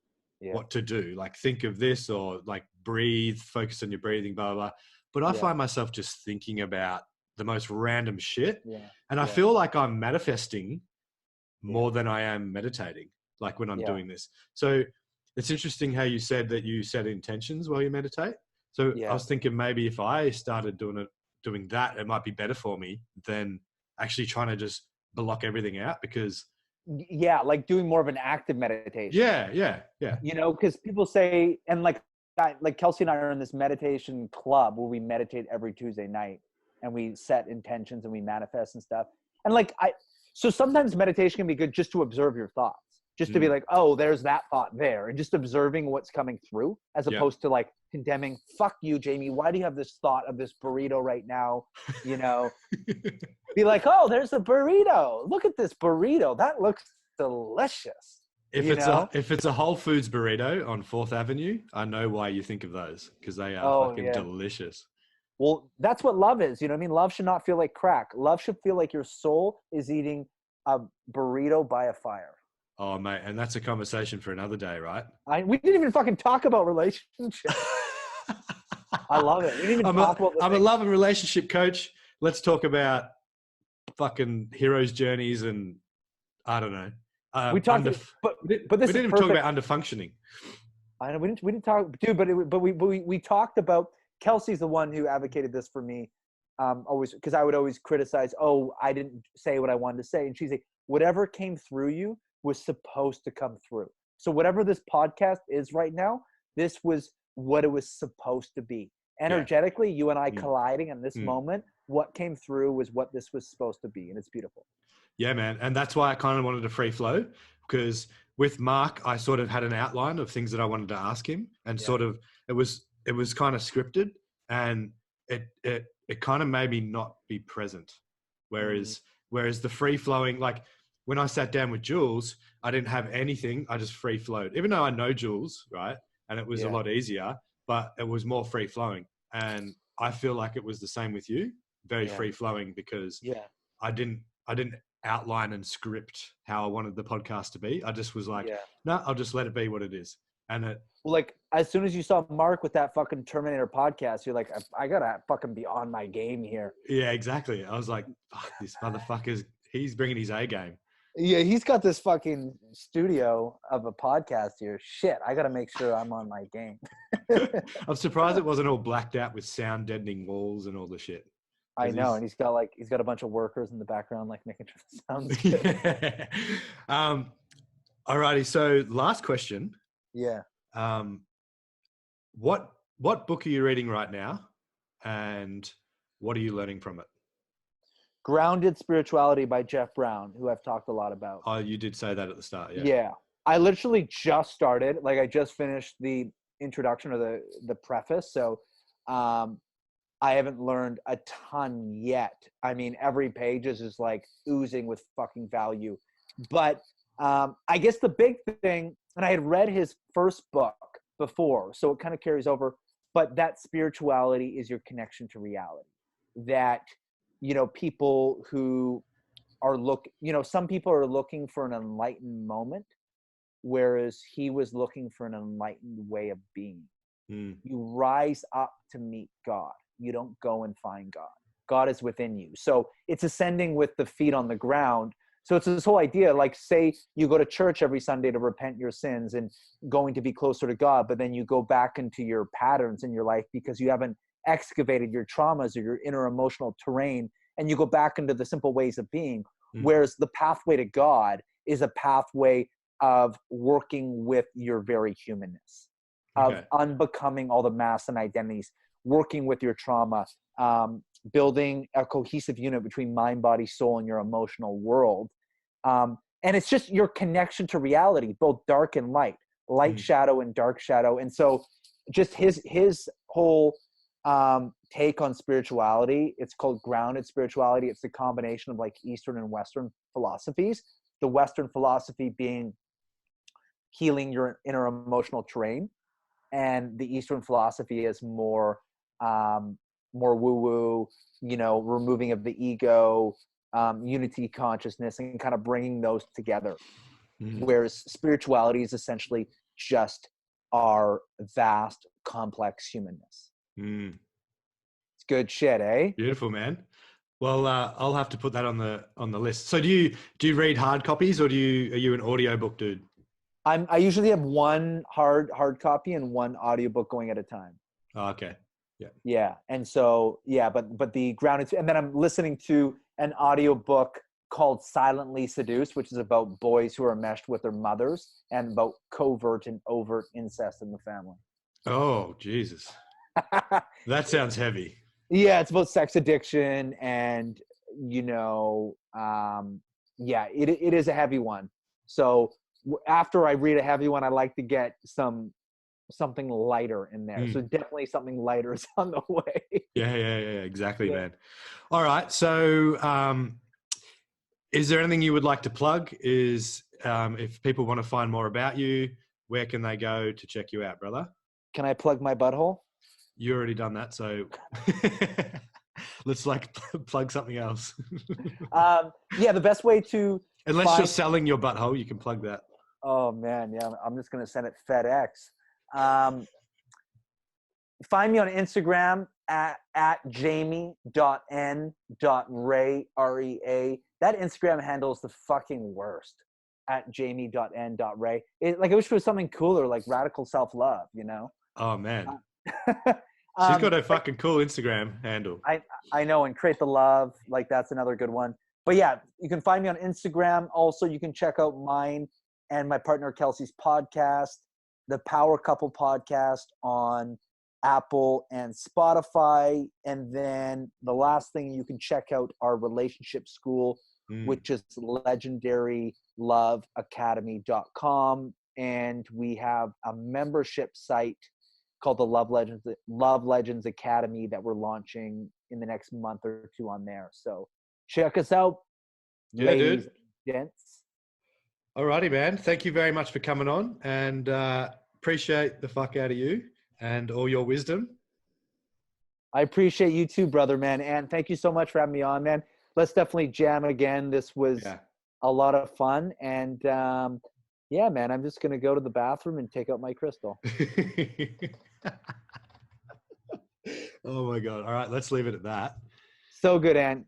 what to do. Like think of this, or like breathe, focus on your breathing, blah, blah, blah. But I find myself just thinking about the most random shit. And I feel like I'm manifesting more than I am meditating, like when I'm doing this. So it's interesting how you said that you set intentions while you meditate. So I was thinking maybe if I started doing that, it might be better for me than actually trying to just block everything out, because like doing more of an active meditation. Yeah. Because people say, and like Kelsey and I are in this meditation club where we meditate every Tuesday night, and we set intentions and we manifest and stuff. And so sometimes meditation can be good just to observe your thoughts, just to be like, oh, there's that thought there, and just observing what's coming through, as opposed to like condemning, fuck you, Jamie, why do you have this thought of this burrito right now? Be like, oh, there's a burrito. Look at this burrito. That looks delicious. If it's a Whole Foods burrito on 4th Avenue, I know why you think of those, because they are fucking delicious. Well, that's what love is. You know what I mean? Love should not feel like crack. Love should feel like your soul is eating a burrito by a fire. Oh, mate. And that's a conversation for another day, right? We didn't even fucking talk about relationships. I love it. We didn't even talk about I'm a love and relationship coach. Let's talk about fucking heroes' journeys and I don't know. We talked, but this we didn't even talk about underfunctioning. I know we didn't talk, dude. But we talked about. Kelsey's the one who advocated this for me, always, because I would always criticize. Oh, I didn't say what I wanted to say, and she's like, whatever came through you was supposed to come through. So whatever this podcast is right now, this was what it was supposed to be. Energetically, you and I colliding in this moment, what came through was what this was supposed to be, and it's beautiful. Yeah, man. And that's why I kind of wanted to free flow, because with Mark, I sort of had an outline of things that I wanted to ask him, and sort of it was kind of scripted, and it kind of made me not be present. Whereas the free flowing, like when I sat down with Jules, I didn't have anything. I just free flowed, even though I know Jules, right? And it was a lot easier, but it was more free flowing. And I feel like it was the same with you, very free flowing, because I didn't outline and script how I wanted the podcast to be. I just was like, no, I'll just let it be what it is. And it, Well, like as soon as you saw Mark with that fucking Terminator podcast, you're like, I gotta fucking be on my game here. yeah, exactly. I was like, fuck, this motherfucker's, he's bringing his A game. Yeah, he's got this fucking studio of a podcast here. Shit, I gotta make sure I'm on my game. I'm surprised it wasn't all blacked out with sound deadening walls and all the shit. I know, and he's got a bunch of workers in the background, like making sure the sounds good. Yeah. Alrighty. So last question. Yeah. What book are you reading right now, and what are you learning from it? Grounded Spirituality by Jeff Brown, who I've talked a lot about. Oh, you did say that at the start. Yeah. Yeah. I literally just started, like I just finished the introduction or the preface. So I haven't learned a ton yet. I mean, every page is just like oozing with fucking value. But I guess the big thing, and I had read his first book before, so it kind of carries over, but that spirituality is your connection to reality. That, you know, people who are some people are looking for an enlightened moment, whereas he was looking for an enlightened way of being. You rise up to meet God. You don't go and find God. God is within you. So it's ascending with the feet on the ground. So it's this whole idea, like say you go to church every Sunday to repent your sins and going to be closer to God, but then you go back into your patterns in your life because you haven't excavated your traumas or your inner emotional terrain, and you go back into the simple ways of being. Whereas the pathway to God is a pathway of working with your very humanness, of unbecoming all the masks and identities, working with your trauma, building a cohesive unit between mind, body, soul, and your emotional world. And it's just your connection to reality, both dark and light shadow and dark shadow. And so just his whole take on spirituality, it's called grounded spirituality. It's a combination of like Eastern and Western philosophies. The Western philosophy being healing your inner emotional terrain, and the Eastern philosophy is more woo-woo, you know, removing of the ego, unity consciousness, and kind of bringing those together. Whereas spirituality is essentially just our vast, complex humanness. It's good shit, eh? Beautiful, man. Well, I'll have to put that on the list. So do you read hard copies, or are you an audiobook dude? I usually have one hard copy and one audiobook going at a time. Oh, okay. Yeah. And so, yeah, but the grounded, and then I'm listening to an audiobook called Silently Seduced, which is about boys who are meshed with their mothers and about covert and overt incest in the family. Oh, Jesus. That sounds heavy. Yeah. It's about sex addiction and, you know, yeah, it is a heavy one. So after I read a heavy one, I like to get something lighter in there. So definitely something lighter is on the way. Yeah, exactly, man. All right. So is there anything you would like to plug? If people want to find more about you, where can they go to check you out, brother? Can I plug my butthole? You already done that, so let's like plug something else. Yeah, the best way to unless you're selling your butthole, you can plug that. Oh man, yeah, I'm just gonna send it FedEx. Find me on Instagram at jamie.n.rea, R-E-A. That Instagram handle is the fucking worst. At jamie.n.rea. I wish it was something cooler, like radical self-love, you know? Oh man. She's got a fucking cool Instagram handle. I know, and Create the Love, like that's another good one. But yeah, you can find me on Instagram. Also, you can check out mine and my partner Kelsey's podcast, the Power Couple podcast, on Apple and Spotify. And then the last thing, you can check out our relationship school, which is legendaryloveacademy.com. And we have a membership site called the Love Legends Academy that we're launching in the next month or two on there. So check us out, ladies and gents. Alrighty, man. Thank you very much for coming on, and appreciate the fuck out of you and all your wisdom. I appreciate you too, brother, man. And thank you so much for having me on, man. Let's definitely jam again. This was a lot of fun. And Yeah, man, I'm just going to go to the bathroom and take out my crystal. Oh my God. All right. Let's leave it at that. So good, Ant.